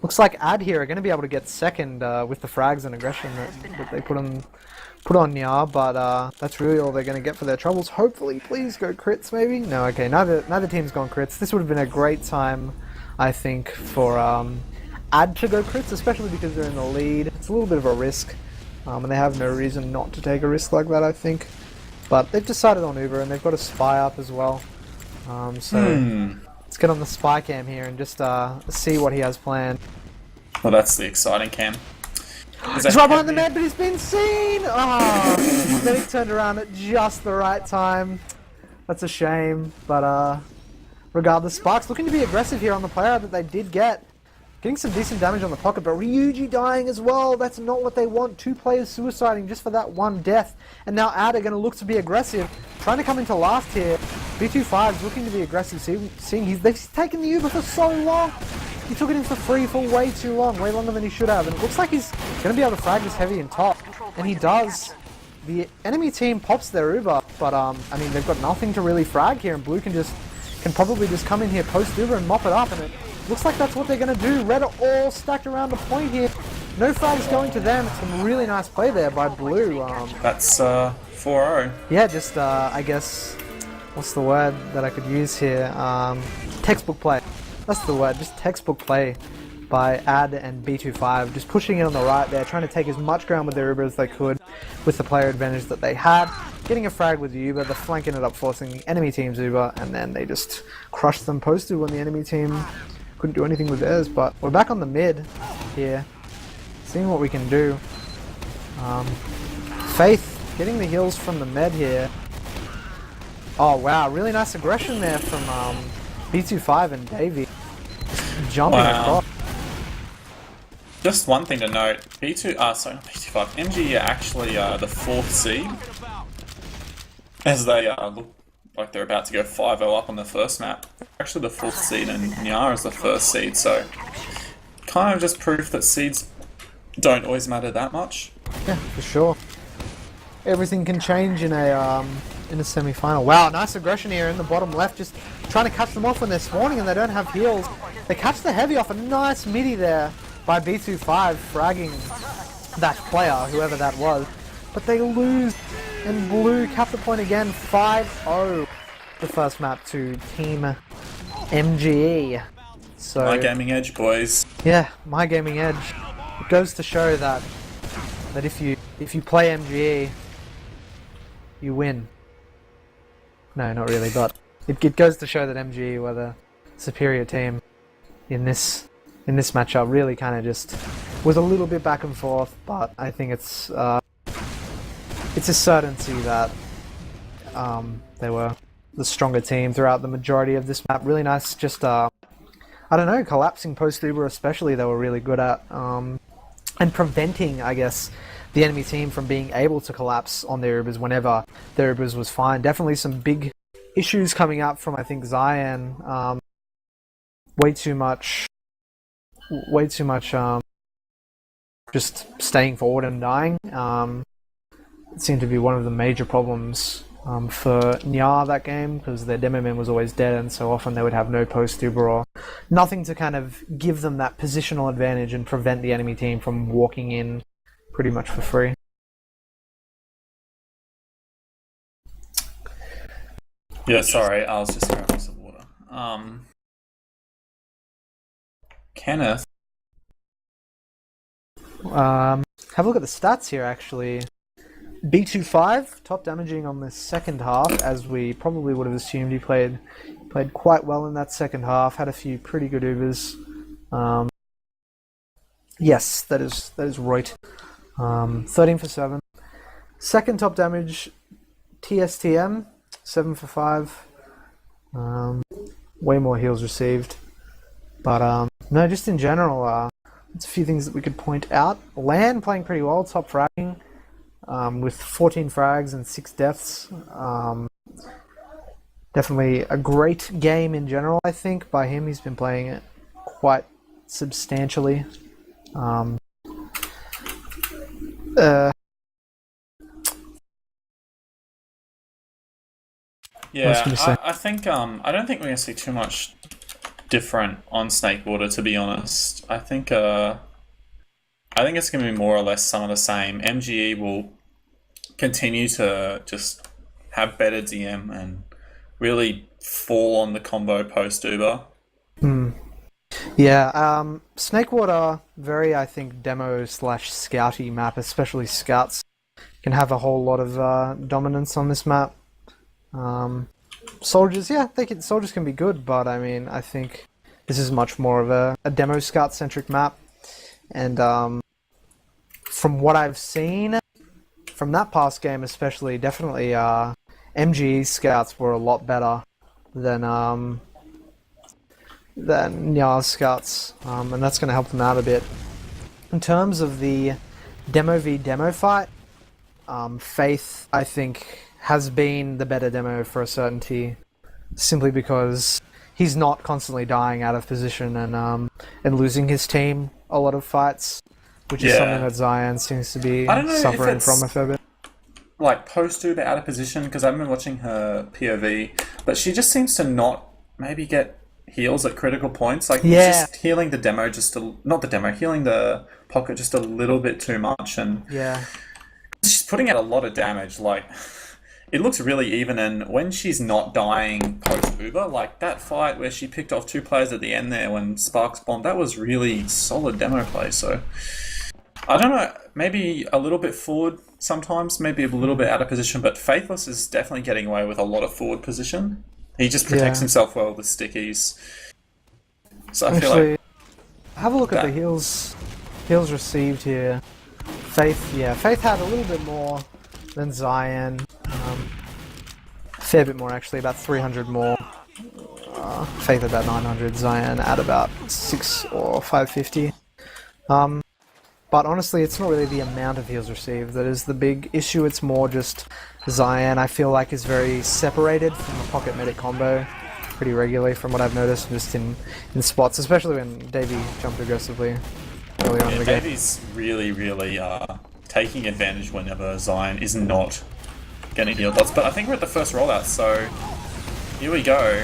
A: looks like Ad here are going to be able to get second with the frags and aggression that they put on Nyah, but that's really all they're going to get for their troubles. Hopefully, please go crits maybe? No, okay, neither team's gone crits. This would have been a great time, I think, for Ad to go crits, especially because they're in the lead. It's a little bit of a risk, and they have no reason not to take a risk like that, I think. But they've decided on Uber, and they've got a spy up as well. So let's get on the spy cam here and just see what he has planned.
B: Well, that's the exciting cam.
A: He's right behind the man, but he's been seen! Oh, then he turned around at just the right time. That's a shame, but regardless, Sparks looking to be aggressive here on the player that they did get. Getting some decent damage on the pocket, but Ryuji dying as well. That's not what they want. 2 players suiciding just for that one death. And now Ad are going to look to be aggressive. Trying to come into last here. B25's looking to be aggressive, seeing they've taken the Uber for so long. He took it in for free for way too long, way longer than he should have. And it looks like he's going to be able to frag this heavy in top. And he does. The enemy team pops their Uber, but I mean, they've got nothing to really frag here, and Blue can probably just come in here post Uber and mop it up, and it looks like that's what they're going to do. Red are all stacked around a point here. No frags going to them. It's some really nice play there by Blue.
B: That's 4-0.
A: Yeah, just I guess, what's the word that I could use here? Textbook play. That's the word. Just textbook play by Ad and B25. Just pushing it on the right there, trying to take as much ground with their Uber as they could with the player advantage that they had. Getting a frag with the Uber, the flank ended up forcing the enemy team's Uber, and then they just crushed them posted when the enemy team couldn't do anything with theirs. But we're back on the mid here, seeing what we can do. Faith getting the heals from the med here. Oh wow, really nice aggression there from B25 and Davey. Just jumping across.
B: Just one thing to note, sorry, not B25, MGE are actually the 4th seed, as they look like they're about to go 5-0 up on the first map. Actually the 4th seed, and Nyah is the 1st seed, so kind of just proof that seeds don't always matter that much.
A: Yeah, for sure. Everything can change in a in the semi-final. Wow, nice aggression here in the bottom left, just trying to catch them off when they're spawning and they don't have heals. They catch the heavy off, a nice midi there by B25, fragging that player, whoever that was. But they lose, and Blue cap the point again, 5-0. The first map to Team MGE. So
B: My gaming edge, boys.
A: yeah, my gaming edge. It goes to show that if you play MGE, you win. No, not really, but it goes to show that MGE were the superior team in this matchup. Really, kind of just was a little bit back and forth, but I think it's a certainty that they were the stronger team throughout the majority of this map. Really nice, just I don't know, collapsing post Uber especially. They were really good at and preventing, I guess, the enemy team from being able to collapse on their Ubers whenever their Ubers was fine. Definitely some big issues coming up from, I think, Zion. Way too much just staying forward and dying. It seemed to be one of the major problems for Nyah that game, because their demo man was always dead, and so often they would have no post Uber or nothing to kind of give them that positional advantage and prevent the enemy team from walking in pretty much for free.
B: Yeah, sorry, I was just grabbing some water. Kenneth.
A: Have a look at the stats here, actually. B25, top damaging on the second half, as we probably would have assumed. He played quite well in that second half, had a few pretty good Ubers. Yes, that is right. 13 for 7. Second top damage, TSTM, 7 for 5. Way more heals received. But no, just in general, it's a few things that we could point out. Lan playing pretty well, top fragging, with 14 frags and 6 deaths. Definitely a great game in general, I think, by him. He's been playing it quite substantially.
B: Yeah, I think I don't think we're gonna see too much different on Snakewater, to be honest. I think it's gonna be more or less some of the same. MGE will continue to just have better DM and really fall on the combo post Uber.
A: Yeah, Snakewater, very, I think, demo/scouty map, especially scouts can have a whole lot of dominance on this map. Soldiers, yeah, soldiers can be good, but I mean, I think this is much more of a demo scout centric map, and from what I've seen from that past game, especially, definitely MGE scouts were a lot better than Nyah's scouts, and that's going to help them out a bit. In terms of the demo v demo fight, Faith, I think, has been the better demo for a certainty, simply because he's not constantly dying out of position and losing his team a lot of fights, which is something that Zion seems to be suffering from a fair bit.
B: Like post Uber out of position, because I've been watching her POV, but she just seems to not maybe get heals at critical points. Like just healing the demo, healing the pocket just a little bit too much, and she's putting out a lot of damage. Like, it looks really even, and when she's not dying post Uber, like that fight where she picked off 2 players at the end there when Sparks bombed, that was really solid demo play. So I don't know, maybe a little bit forward sometimes, maybe a little bit out of position, but Faithless is definitely getting away with a lot of forward position. He just protects himself well with stickies. So I feel like
A: have a look at the heals received here. Faith had a little bit more than Zion. A fair bit more, actually, about 300 more. Faith about 900, Zion at about 6 or 550. But honestly, it's not really the amount of heals received that is the big issue. It's more just Zion, I feel like, is very separated from the pocket medic combo pretty regularly, from what I've noticed, just in spots, especially when Davey jumped aggressively early on in the game.
B: Davey's really taking advantage whenever Zion is not getting heal dots, but I think we're at the first rollout, so here we go.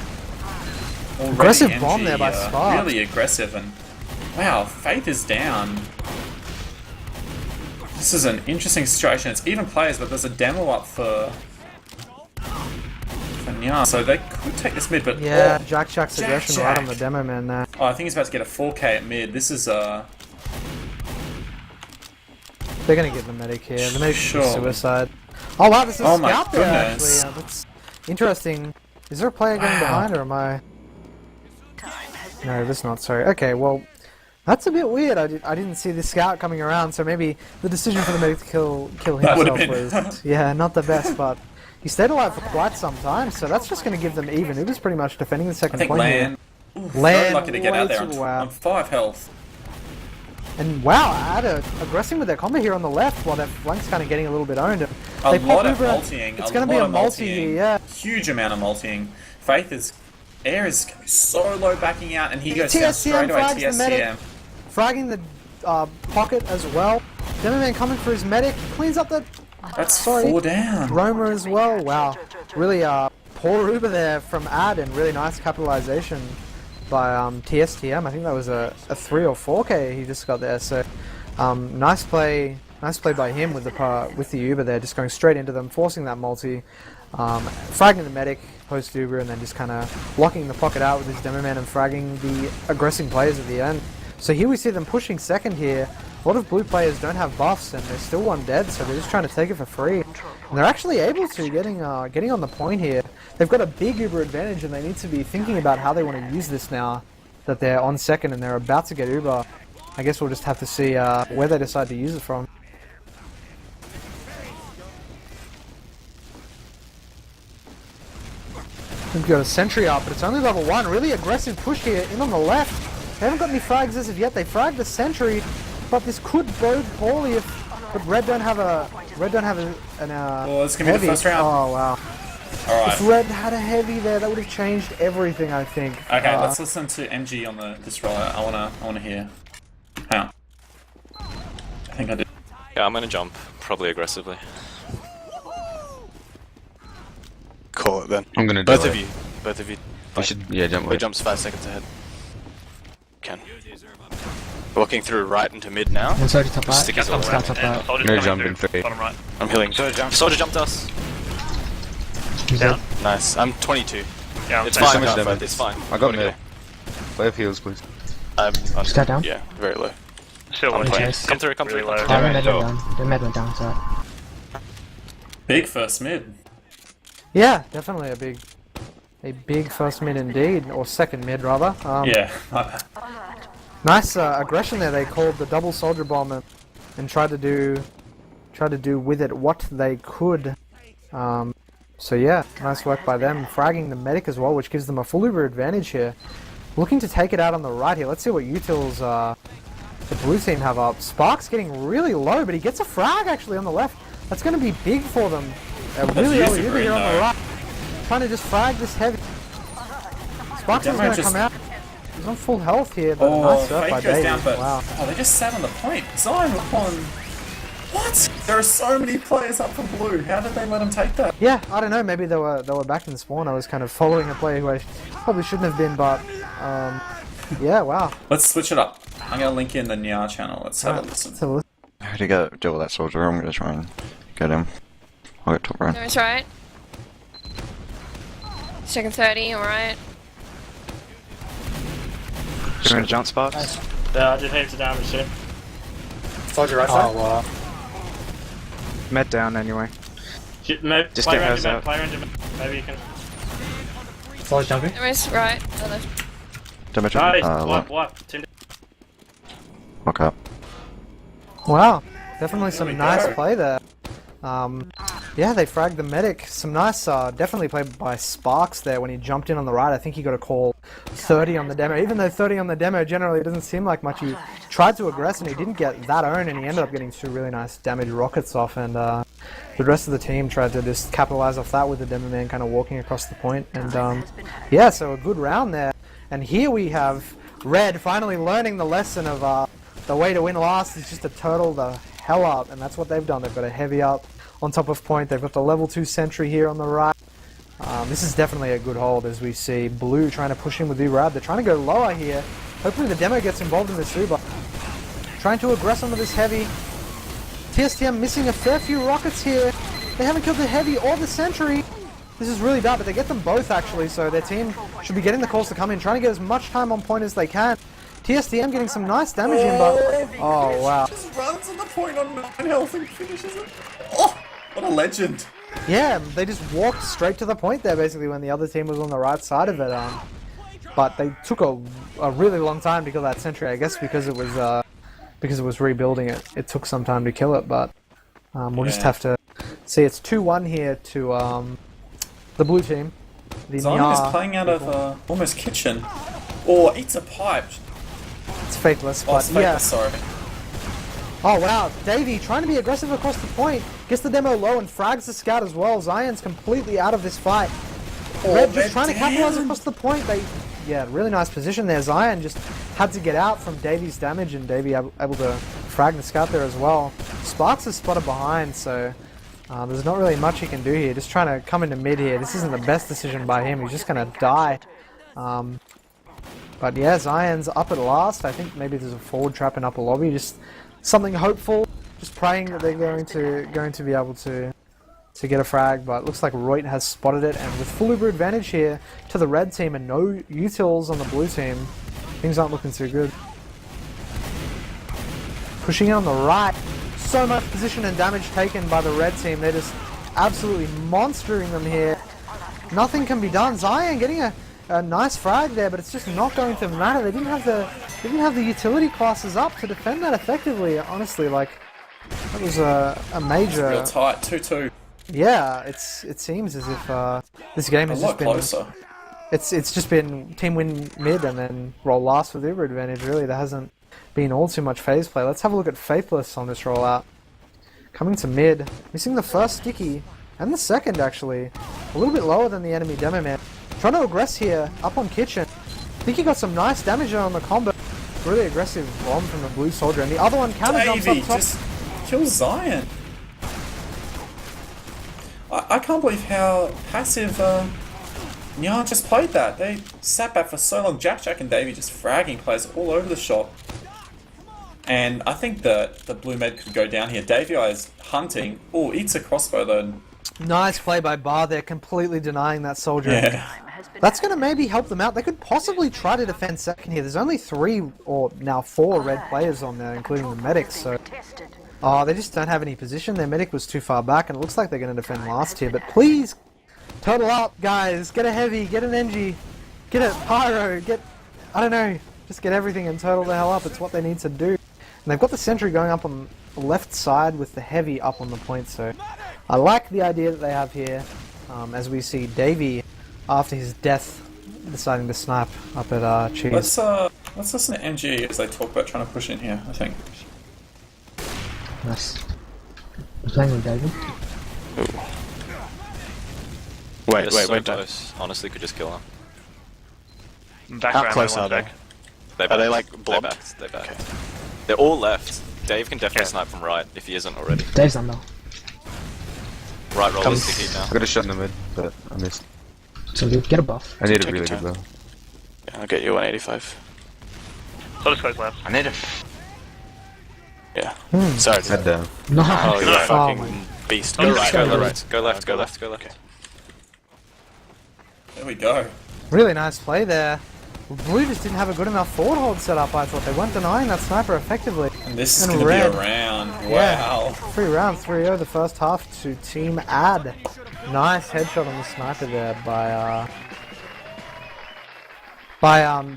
B: Already
A: Aggressive
B: MGE,
A: bomb there by Spark.
B: Really aggressive, and wow, Faith is down. This is an interesting situation. It's even players, but there's a demo up for Nyah, so they could take this mid, but
A: Yeah,
B: oh,
A: Jack's aggression right on the demo man there.
B: Oh, I think he's about to get a 4K at mid. This is
A: They're gonna get the medic here. The medic should be
B: Sure.
A: suicide. Oh wow, this is
B: Oh my
A: Scout there actually.
B: goodness.
A: That's interesting. Is there a player getting behind or am I? No, there's not. Sorry. Okay, well, that's a bit weird. I didn't see the Scout coming around, so maybe the decision for the medic to kill
B: That would've
A: himself
B: been-
A: was not the best, but he stayed alive for quite some time, so that's just going to give them even. It was pretty much defending the
B: I
A: second
B: think
A: point
B: Lan.
A: here.
B: Very
A: Lan
B: lucky to get out
A: way
B: there
A: too
B: on 5 health.
A: And wow, Ada aggressing with their combo here on the left while their flank's kind of getting a little bit owned.
B: A
A: They
B: lot
A: pop
B: of
A: over-
B: multiing.
A: It's going to be a multi
B: multiing.
A: here, yeah.
B: Huge amount of multiing. Faith is so low backing out, and he goes down
A: TSTM
B: straight away.
A: flags the medic.
B: TSTM.
A: Fragging the pocket as well. Demoman coming for his medic. Cleans up the
B: That's
A: sorry.
B: 4 down.
A: Roma as well. Wow. Really poor Uber there from Ad and really nice capitalization by TSTM. I think that was a 3 or 4K he just got there. So nice play by him with the Uber there, just going straight into them, forcing that multi, fragging the medic post Uber, and then just kind of locking the pocket out with his demo man and fragging the aggressing players at the end. So here we see them pushing second here. A lot of blue players don't have buffs and they're still one dead, so they're just trying to take it for free. And they're actually able to, getting on the point here. They've got a big Uber advantage and they need to be thinking about how they want to use this now that they're on second and they're about to get Uber. I guess we'll just have to see where they decide to use it from. We've got a sentry up, but it's only level 1. Really aggressive push here, in on the left. They haven't got any frags as of yet. They fragged the sentry, but this could bode poorly if... But Red don't have an
B: Well, it's gonna be
A: heavy.
B: the first round.
A: Oh, wow.
B: Alright.
A: If Red had a heavy there, that would have changed everything, I think.
B: Okay, let's listen to MG on this rollout. I wanna hear. Hang on. I think I did.
H: Yeah, I'm gonna jump, probably aggressively.
F: Call it then.
C: I'm gonna do
F: Both
C: it.
F: of you. Both of you.
C: We should, yeah, jump
F: Who
C: wait.
F: jumps 5 seconds ahead? Can. Walking through right into mid now.
E: One soldier top
F: Stick
E: right.
F: his all
E: Scout
F: around.
E: top right.
J: Soldier's
C: No
J: coming
C: jump in
J: through,
C: 3.
J: bottom right.
F: I'm healing.
H: Soldier jumped us.
E: He's
J: Down.
E: dead.
F: Nice. I'm 22.
J: Yeah,
F: It's
J: I'm
F: fine.
C: so
F: I
C: much
F: can't
C: damage.
F: fight this.
H: It's fine.
C: I got
F: Okay.
C: mid. Both heals, please.
F: I'm
E: Scout down.
F: Yeah, very low.
J: still
F: I'm
J: watching.
E: chase.
H: Come through, come
J: Really
H: through.
J: low.
H: Come
E: Oh,
H: through.
E: the med went down. The med went down, sorry.
B: Big first mid.
A: Yeah, definitely a big first mid indeed, or second mid rather.
B: Yeah. my bad.
A: Nice aggression there. They called the double soldier bomb and tried to do with it what they could. So yeah, nice work by them, fragging the medic as well, which gives them a full Uber advantage here. Looking to take it out on the right here. Let's see what Util's the blue team have up. Spark's getting really low, but he gets a frag actually on the left. That's going to be big for them. A really
B: used
A: early
B: to
A: Uber here
B: green,
A: on the
B: though.
A: right. Trying to just frag this heavy. Spark's is
B: Demo
A: going to
B: just-
A: come out. He's on full health here, but
B: Oh,
A: nice surf by
B: Faith goes
A: Davey.
B: down, but
A: Wow.
B: oh, they just sat on the point. Zion on. What? There are so many players up for blue. How did they let him take that?
A: Yeah, I don't know. Maybe they were back in spawn. I was kind of following a player who I probably shouldn't have been, but yeah, wow.
B: Let's switch it up. I'm gonna link in the Nyah channel. Let's have a listen.
A: Let's have a listen.
C: I already got deal with that soldier. I'm gonna try and get him. I'll get top right.
K: No, it's right. Second 30, alright.
I: Just gonna jump spots.
J: Yeah, I did heaps of damage too.
I: Soldier right side. Wow. Med down anyway.
J: Maybe,
I: Just
J: play
I: get
J: around
I: hers
J: your
I: out.
J: map, play around your map. Maybe you can.
E: Soldier jumping.
K: No, it's right. Oh, left.
C: Damage.
J: Nice!
C: Left.
J: Wipe. Team
C: Walk up.
A: Wow, definitely some
B: we
A: nice
B: go.
A: play there. Yeah, they fragged the medic. Some nice, definitely played by Sparks there when he jumped in on the right. I think he got a call 30 on the demo. Even though 30 on the demo generally doesn't seem like much, he tried to aggress and he didn't get that own, and he ended up getting 2 really nice damage rockets off. And the rest of the team tried to just capitalize off that with the demo man kind of walking across the point. And yeah, so a good round there. And here we have Red finally learning the lesson of the way to win last is just to turtle the hell up, and that's what they've done. They've got a heavy up, on top of point. They've got the level 2 sentry here on the right. This is definitely a good hold as we see Blue trying to push in with Urab. They're trying to go lower here. Hopefully the demo gets involved in this Uber. Trying to aggress onto this heavy. TSTM missing a fair few rockets here. They haven't killed the heavy or the sentry. This is really bad, but they get them both actually, so their team should be getting the calls to come in, trying to get as much time on point as they can. TSTM getting some nice damage in, but... Oh, wow.
B: Just runs on the point on 9 health and finishes it. Oh, what a legend.
A: Yeah, they just walked straight to the point there, basically, when the other team was on the right side of it. But they took a really long time to kill that sentry, I guess because it was rebuilding it. It took some time to kill it, but we'll just have to see. It's 2-1 here to the blue team. The
B: Zion
A: Nyah
B: is playing out of almost kitchen. Or eats a pipe.
A: It's faithless,
B: Oh,
A: but
B: it's faithless,
A: yeah.
B: sorry.
A: Oh wow, Davey trying to be aggressive across the point. Gets the demo low and frags the scout as well. Zion's completely out of this fight. Red just trying to capitalize across the point. Yeah, really nice position there. Zion just had to get out from Davey's damage, and Davey able to frag the scout there as well. Sparks is spotted behind, so there's not really much he can do here. Just trying to come into mid here. This isn't the best decision by him. He's just going to die. But yeah, Zion's up at last. I think maybe there's a forward trap in upper lobby. Just something hopeful. Just praying that they're going to be able to get a frag. But it looks like Reut has spotted it, and with full Uber advantage here to the red team and no utils on the blue team, things aren't looking too good. Pushing in on the right. So much position and damage taken by the red team. They're just absolutely monstering them here. Nothing can be done. Zion getting a nice frag there, but it's just not going to matter. They didn't have the utility classes up to defend that effectively. Honestly, like that was a major.
B: Real tight, 2-2.
A: Yeah, it seems as if this game has just been
B: closer.
A: It's just been team win mid and then roll last with Uber advantage. Really, there hasn't been all too much phase play. Let's have a look at Faithless on this rollout. Coming to mid, missing the first sticky and the second actually, a little bit lower than the enemy demo man. Trying to aggress here, up on kitchen. I think he got some nice damage on the combo. Really aggressive bomb from the blue soldier, and the other one counter jumps up top.
B: Just kill Zion. I can't believe how passive Nyah just played that. They sat back for so long. Jack and Davey just fragging players all over the shop. And I think the blue med could go down here. Davey is hunting. Oh, eats a crossbow though.
A: Nice play by Bar there, completely denying that soldier.
B: Yeah.
A: That's going to maybe help them out. They could possibly try to defend second here. There's only 3 or now 4 red players on there, including the medics, so... Oh, they just don't have any position. Their medic was too far back, and it looks like they're going to defend last here. But please, total up, guys. Get a heavy, get an NG, get a pyro, get... I don't know. Just get everything and total the hell up. It's what they need to do. And they've got the sentry going up on the left side with the heavy up on the point, so... I like the idea that they have here, as we see Davey, after his death, deciding to snipe up at Cheese.
B: Let's listen to MGE as they talk about trying to push in here, I think.
E: Nice. I'm playing with David.
F: Wait,
H: So
F: wait.
H: close. Honestly, could just kill him.
J: Back
F: How
J: around
F: close
J: one
F: are they?
J: sec.
H: They
F: Are they,
H: backed.
F: like, blobbed?
H: They backed. They're all left. Dave can definitely
J: Okay.
H: snipe from right if he isn't already.
E: Dave's under.
H: Right roll
C: Come-
H: is sticky now.
C: I got a shot in the mid, but I missed.
E: So you get a buff.
C: I need a
F: Take
C: really
F: your
C: good
F: time.
C: bow.
F: Yeah, I'll get you 185.
J: So just goes left.
G: I need a.
F: Yeah. Sorry.
C: Head down.
E: No.
F: Oh, you're a
A: Oh
F: fucking
A: my-
F: beast.
E: Oh,
F: Go right, go
E: go
F: right, go left, go left, go left. Okay.
B: There we go.
A: Really nice play there. Blue just didn't have a good enough forward hold set up, I thought. They weren't denying that sniper effectively.
B: And this is
A: And
B: going to
A: red.
B: be a round.
A: Yeah.
B: Wow.
A: 3 rounds, 3-0 the first half to Team Ad. Nice headshot on the sniper there by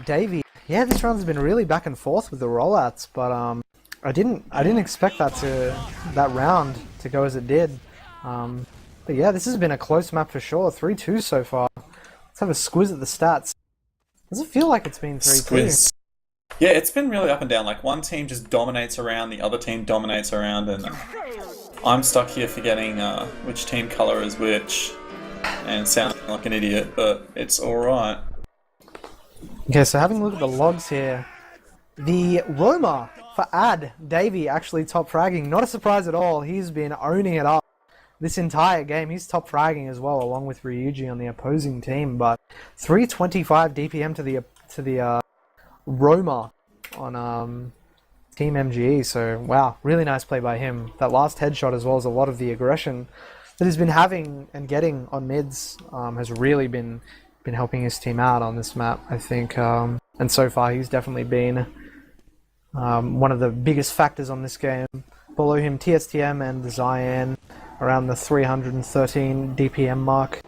A: Davey. Yeah, this round's been really back and forth with the rollouts, but I didn't expect that round to go as it did. But yeah, this has been a close map for sure. 3-2 so far. Let's have a squiz at the stats. Does it feel like it's been 3-2?
B: Squiz. Yeah, it's been really up and down. Like, one team just dominates around, the other team dominates around, and I'm stuck here forgetting which team colour is which, and sounding like an idiot, but it's alright.
A: Okay, so having a look at the logs here, the Roma for Ad, Davey, actually top fragging. Not a surprise at all. He's been owning it up. this entire game. He's top fragging as well, along with Ryuji on the opposing team. But 325 DPM to the Roma on Team MGE. So wow, really nice play by him. That last headshot, as well as a lot of the aggression that he's been having and getting on mids, has really been helping his team out on this map, I think. And so far, he's definitely been one of the biggest factors on this game. Below him, TSTM and Zion around the 313 DPM mark.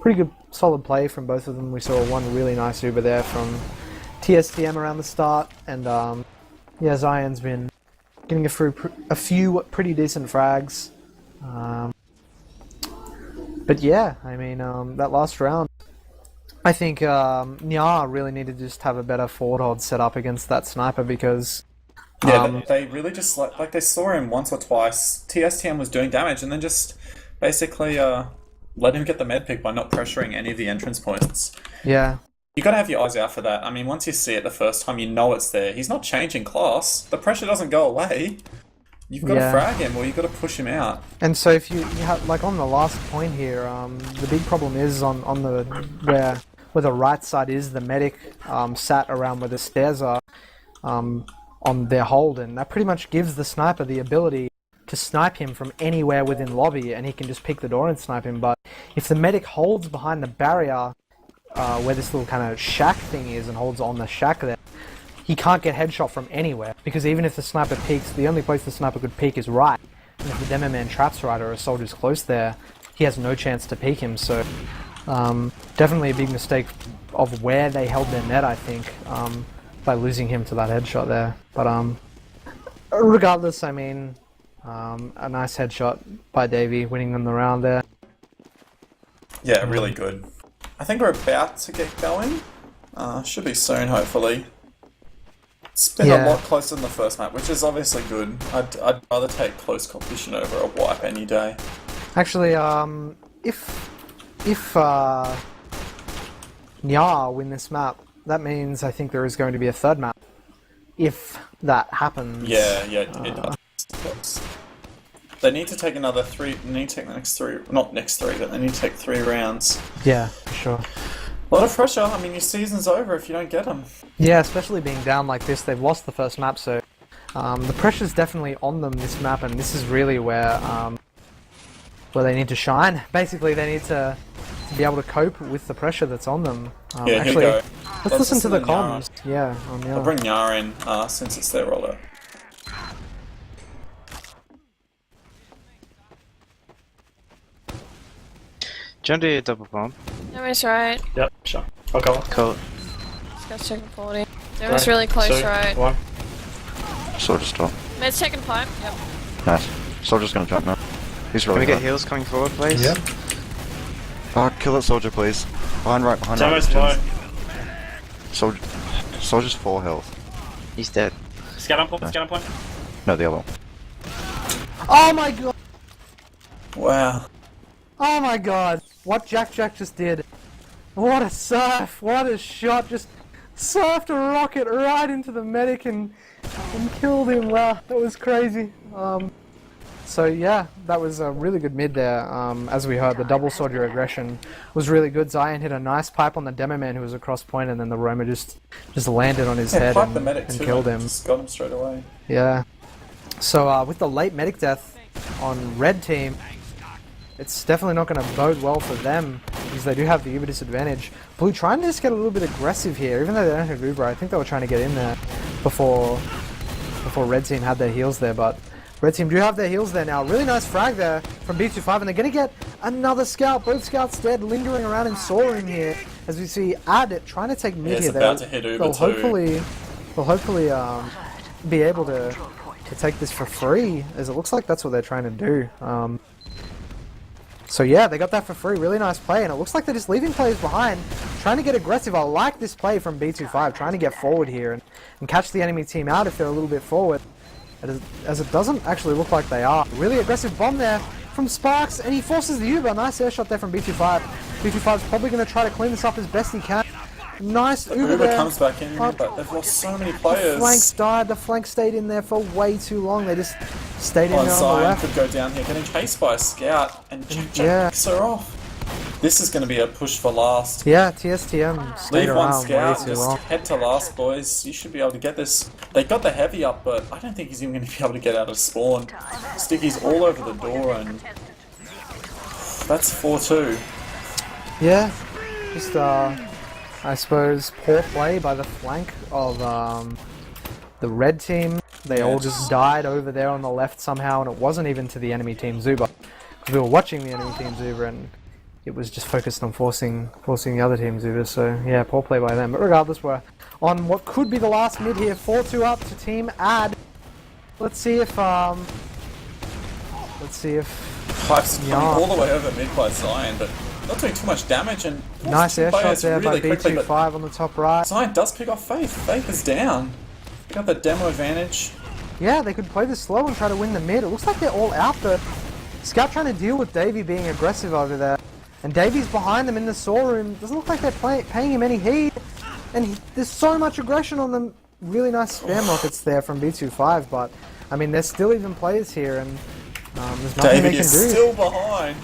A: Pretty good, solid play from both of them. We saw one really nice Uber there from TSTM around the start, and yeah, Zion's been getting a few pretty decent frags. But yeah, I mean, that last round, I think Nyah really needed to just have a better forward hold set up against that sniper, because
B: yeah, they really just like they saw him once or twice. TSTM was doing damage, and then just basically let him get the med pick by not pressuring any of the entrance points.
A: Yeah.
B: You gotta have your eyes out for that. I mean, once you see it the first time, you know it's there. He's not changing class. The pressure doesn't go away. You've got to frag him, or you've got to push him out.
A: And so if you have, like on the last point here, the big problem is on the where the right side is, the medic sat around where the stairs are on their hold, and that pretty much gives the sniper the ability to snipe him from anywhere within lobby, and he can just pick the door and snipe him. But if the medic holds behind the barrier where this little kind of shack thing is and holds on the shack there, he can't get headshot from anywhere, because even if the sniper peeks, the only place the sniper could peek is right, and if the demo man traps right or a soldier's close there, he has no chance to peek him. So definitely a big mistake of where they held their net, I think, by losing him to that headshot there. But regardless, I mean, a nice headshot by Davey, winning them the round there.
B: Yeah, really good. I think we're about to get going. Should be soon, hopefully. It's been a lot closer than the first map, which is obviously good. I'd rather take close competition over a wipe any day.
A: Actually, if Nyah win this map, that means I think there is going to be a third map. If that happens.
B: Yeah, it does. They need to take another 3. They need to take the next 3. Not next 3, but they need to take 3 rounds.
A: Yeah, for sure.
B: A lot of pressure. I mean, your season's over if you don't get them.
A: Yeah, especially being down like this. They've lost the first map, so the pressure's definitely on them this map, and this is really where they need to shine. Basically, they need to be able to cope with the pressure that's on them.
B: Yeah,
A: actually,
B: here we go.
A: Let's listen to the
B: Nyah.
A: comms. Yeah, on
B: I'll bring Nyah in since it's their rollout.
H: Do you want to do a double bomb?
K: Almost right.
I: Yep, sure. I'll cover.
H: Cool.
K: This guy's checking 40. That was really close,
I: 2,
K: right?
I: 1.
C: Soldier's top.
K: Med's checking pipe. Yep.
C: Nice. Soldier's gonna jump now. He's
H: Can
C: really
H: we get
C: high.
H: heals coming forward, please?
E: Yeah.
C: Oh, kill that soldier, please. Behind right.
I: It's almost low.
C: Soldier's 4 health.
H: He's dead.
I: Scan on point, scan on point.
C: No, the other one.
A: Oh my god!
B: Wow.
A: Oh my god! What Jack just did! What a surf! What a shot! Just surfed a rocket right into the medic and killed him. Wow, that was crazy. So yeah, that was a really good mid there. As we heard, the double soldier aggression was really good. Zion hit a nice pipe on the demo man who was across point, and then the Roma just landed on his head
B: Pipe the medic
A: and
B: too,
A: killed
B: man.
A: him.
B: Just got him straight away.
A: Yeah. So with the late medic death on red team, it's definitely not going to bode well for them, because they do have the Uber disadvantage. Blue trying to just get a little bit aggressive here, even though they don't have Uber. I think they were trying to get in there before red team had their heals there, but red team do have their heals there now. Really nice frag there from B25, and they're going to get another scout. Both scouts dead, lingering around in soaring here, as we see Ad trying to take mid here.
B: About to hit Uber
A: they'll hopefully be able to take this for free, as it looks like that's what they're trying to do. So yeah, they got that for free. Really nice play, and it looks like they're just leaving players behind, trying to get aggressive. I like this play from B25, trying to get forward here and catch the enemy team out if they're a little bit forward, as it doesn't actually look like they are. Really aggressive bomb there from Sparks, and he forces the Uber. Nice air shot there from B25. B25's probably going to try to clean this up as best he can. Nice Uber there.
B: comes back in, but they've lost so many players.
A: The flanks died. The flank stayed in there for way too long. They just stayed in
B: Oh,
A: there on the
B: Zion
A: left.
B: could go down here, getting chased by a scout, and Jack
A: Yeah.
B: picks her off. This is going to be a push for last.
A: Yeah, TSTM stayed
B: Leave one
A: around way
B: scout and
A: too
B: just
A: long.
B: head to last, boys. You should be able to get this. They got the heavy up, but I don't think he's even going to be able to get out of spawn. Sticky's all over the door, and that's 4-2.
A: Yeah, just I suppose poor play by the flank of the red team. They all just died over there on the left somehow, and it wasn't even to the enemy team Zuba. Because we were watching the enemy team Zuba, and it was just focused on forcing the other team Zuba. So yeah, poor play by them. But regardless, we're on what could be the last mid here. 4-2 up to Team Ad. Let's see if
B: Pipes coming
A: Nyah.
B: all the way over mid by Zion, but not doing too much damage, and
A: nice air shot
B: players
A: there by
B: really quickly, but
A: B25 on the top right.
B: Zion does pick off Faith. Faith is down. They got the demo advantage.
A: Yeah, they could play this slow and try to win the mid. It looks like they're all out though. Scout trying to deal with Davey being aggressive over there. And Davey's behind them in the saw room. Doesn't look like they're paying him any heed. And there's so much aggression on them. Really nice spam rockets there from B25, but I mean, there's still even players here, and there's nothing
B: Davey
A: they can
B: is
A: do.
B: still behind.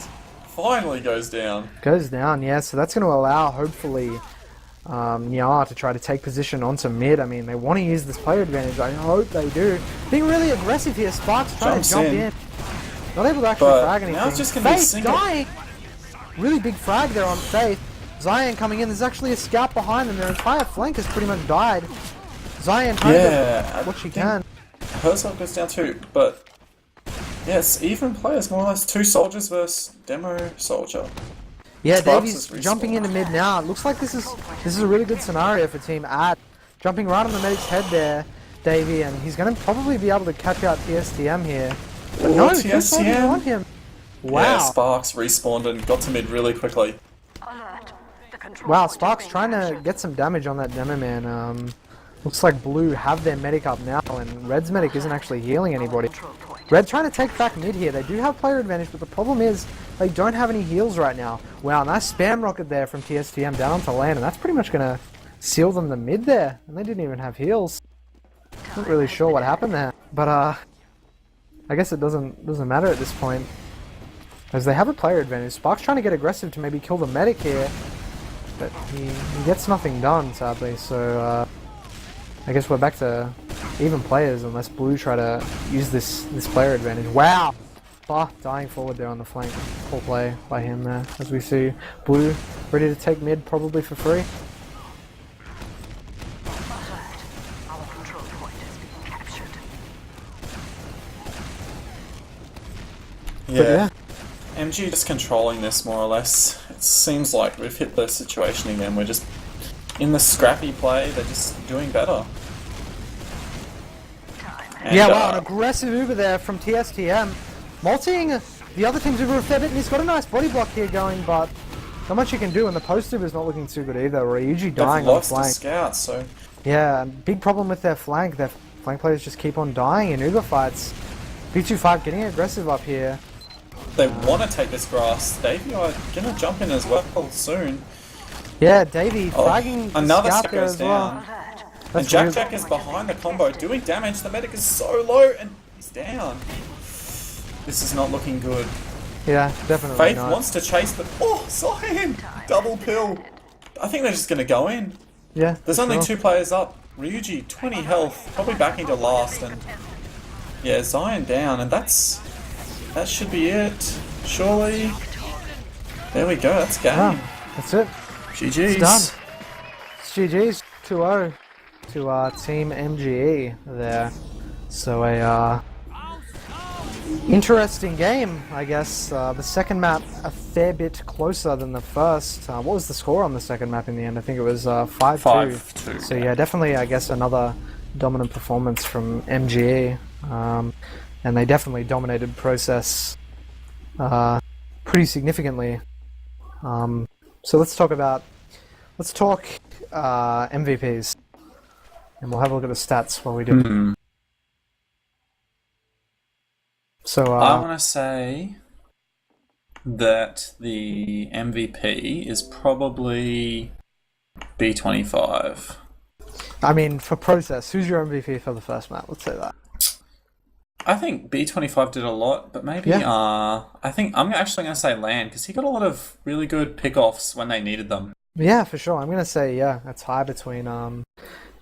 B: Finally goes down.
A: Goes down, yeah, so that's going to allow, hopefully, Nyah to try to take position onto mid. I mean, they want to use this player advantage. I hope they do. Being really aggressive here. Sparks trying to jump in. Not able to actually frag anything.
B: Now it's just going to be
A: Faith
B: single.
A: dying! Really big frag there on Faith. Zion coming in. There's actually a scout behind them. Their entire flank has pretty much died. Zion trying to get what she can.
B: Hers goes down too, but yes, even players, more or less. 2 soldiers versus demo soldier.
A: Yeah,
B: Sparks
A: Davey's
B: is
A: jumping into mid now. It looks like this is a really good scenario for Team Ad. Jumping right on the medic's head there, Davey, and he's going to probably be able to catch out TSTM here. But no, 2 soldiers on him. Wow.
B: Yeah, Sparks respawned and got to mid really quickly.
A: Wow, Sparks trying to get some damage on that demo man. Looks like Blue have their medic up now, and Red's medic isn't actually healing anybody. Red trying to take back mid here. They do have player advantage, but the problem is they don't have any heals right now. Wow, nice spam rocket there from TSTM down onto lane, and that's pretty much going to seal them the mid there. And they didn't even have heals. Not really sure what happened there, but I guess it doesn't matter at this point, as they have a player advantage. Sparks trying to get aggressive to maybe kill the medic here, but he gets nothing done, sadly. So I guess we're back to even players unless Blue try to use this player advantage. Wow! Dying forward there on the flank. Poor play by him there, as we see Blue ready to take mid, probably for free.
D: Our control point is being captured.
B: Yeah. MG just controlling this more or less. It seems like we've hit the situation again. We're just in the scrappy play. They're just doing better. And,
A: yeah, wow, an aggressive Uber there from TSTM. Multiing the other team's Uber a fair bit, and he's got a nice body block here going, but not much you can do, and the post Uber's not looking too good either. Ryuji dying on the flank.
B: Scouts, so
A: yeah, big problem with their flank. Their flank players just keep on dying in Uber fights. B25 getting aggressive up here.
B: they want to take this grass. Davey are gonna jump in as well soon.
A: Yeah, Davey fragging
B: another
A: scout
B: scout
A: there
B: goes
A: as well.
B: down. And Jack is behind the combo, doing damage. The medic is so low, and he's down. This is not looking good.
A: Yeah, definitely
B: Faith
A: not.
B: wants to chase, but Zion! Double pill. I think they're just going to go in.
A: Yeah.
B: There's only 2 players up. Ryuji, 20 health, probably backing to last, and yeah, Zion down, and that should be it. Surely. There we go. That's game.
A: Wow, that's it.
B: GG's.
A: It's done. It's GG's 2-0 to Team MGE there. So a interesting game, I guess. The second map a fair bit closer than the first. What was the score on the second map in the end? I think it was 5-2.
B: 5-2.
A: So yeah, definitely, I guess, another dominant performance from MGE. And they definitely dominated process pretty significantly. So let's talk MVPs, and we'll have a look at the stats while we do. So
B: I want to say that the MVP is probably B25.
A: I mean, for process, who's your MVP for the first map? Let's say that.
B: I think B25 did a lot, but maybe I think I'm actually going to say Land because he got a lot of really good pickoffs when they needed them.
A: Yeah, for sure. I'm going to say, a tie between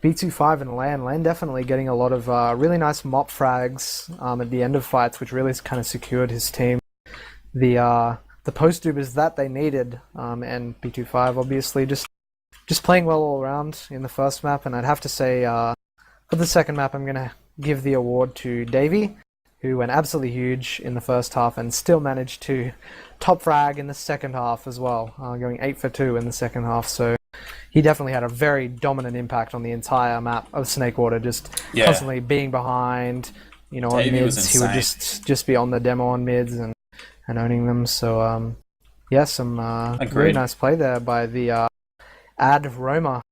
A: B25 and Lan. Lan definitely getting a lot of really nice mop frags at the end of fights, which really kind of secured his team the post dubers that they needed. And B25 obviously just playing well all around in the first map. And I'd have to say for the second map, I'm going to give the award to Davey, who went absolutely huge in the first half and still managed to top frag in the second half as well, going 8 for 2 in the second half. So he definitely had a very dominant impact on the entire map of Snakewater, just constantly being behind, on mids. He would just be on the demo on mids and owning them. So some really nice play there by the Ad Roma.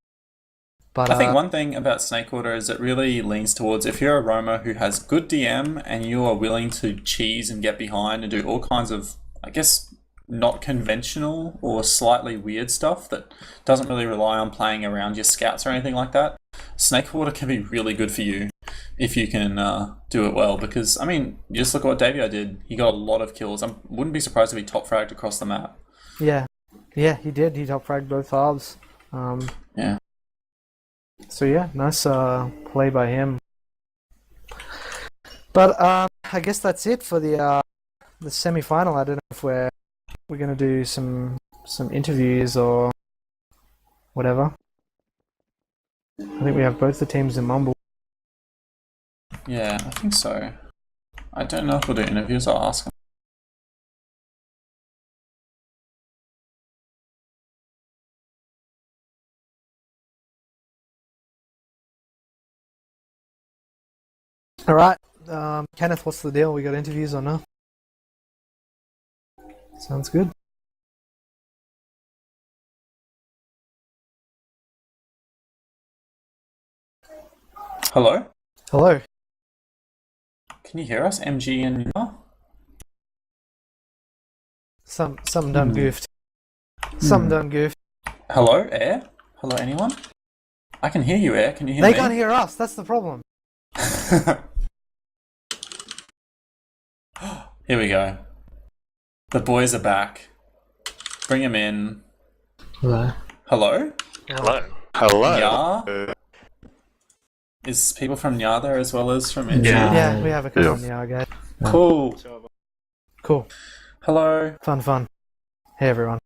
A: But
B: I think one thing about Snakewater is it really leans towards if you're a roamer who has good DM and you are willing to cheese and get behind and do all kinds of, I guess, not conventional or slightly weird stuff that doesn't really rely on playing around your scouts or anything like that, Snakewater can be really good for you if you can do it well. Because, I mean, just look at what Davio did. He got a lot of kills. I wouldn't be surprised if he top fragged across the map.
A: Yeah, he did. He top fragged both halves.
B: Yeah.
A: So yeah, nice play by him. But I guess that's it for the semi-final. I don't know if we're gonna do some interviews or whatever. I think we have both the teams in Mumble.
B: Yeah, I think so. I don't know if we'll do interviews. I'll ask them.
A: All right, Kenneth, what's the deal? We got interviews or no? Sounds good.
B: Hello?
A: Hello.
B: Can you hear us, MGE and Nyah?
A: Something done goofed. Something done goofed.
B: Hello, Air? Hello, anyone? I can hear you, Air. Can you hear me?
A: They can't hear us. That's the problem.
B: Here we go. The boys are back. Bring them in.
E: Hello.
B: Hello?
J: Hello.
F: Hello.
B: Nyah? Is people from Nyah there as well as from MGE?
A: Yeah, we have a couple of Nyah guys.
B: Cool.
A: Cool.
B: Hello.
A: Fun. Hey everyone.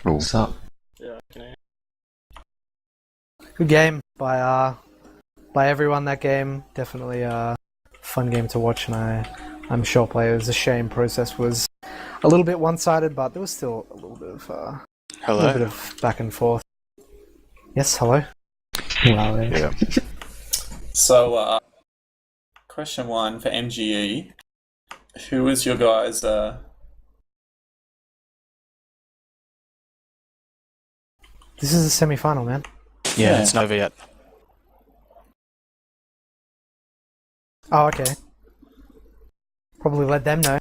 E: What's up?
J: Yeah, can I?
A: Good game by everyone. That game definitely a fun game to watch, and I'm sure players. A shame process was a little bit one-sided, but there was still a little bit of back and forth. Yes, hello.
E: Wow.
C: Yeah.
B: So, question 1 for MGE. Who is your guys?
A: This is the semi-final, man.
F: Yeah, it's not over yet.
A: Oh, okay. Probably let them know.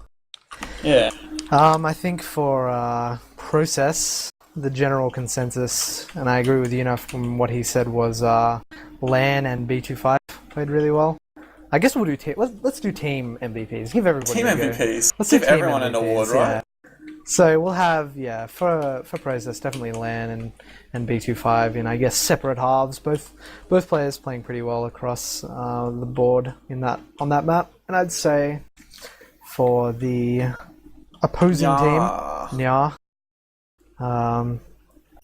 B: Yeah.
A: I think for process, the general consensus, and I agree with from what he said, was LAN and B25 played really well. I guess we'll do let's do team MVPs. Give everybody
B: Team
A: a go.
B: MVPs.
A: Let's
B: give
A: do team
B: everyone
A: MVPs,
B: an award, right?
A: Yeah. So we'll have for process definitely LAN and B25 in I guess separate halves. Both players playing pretty well across the board on that map. And I'd say for the opposing team, Nyah.
B: I'm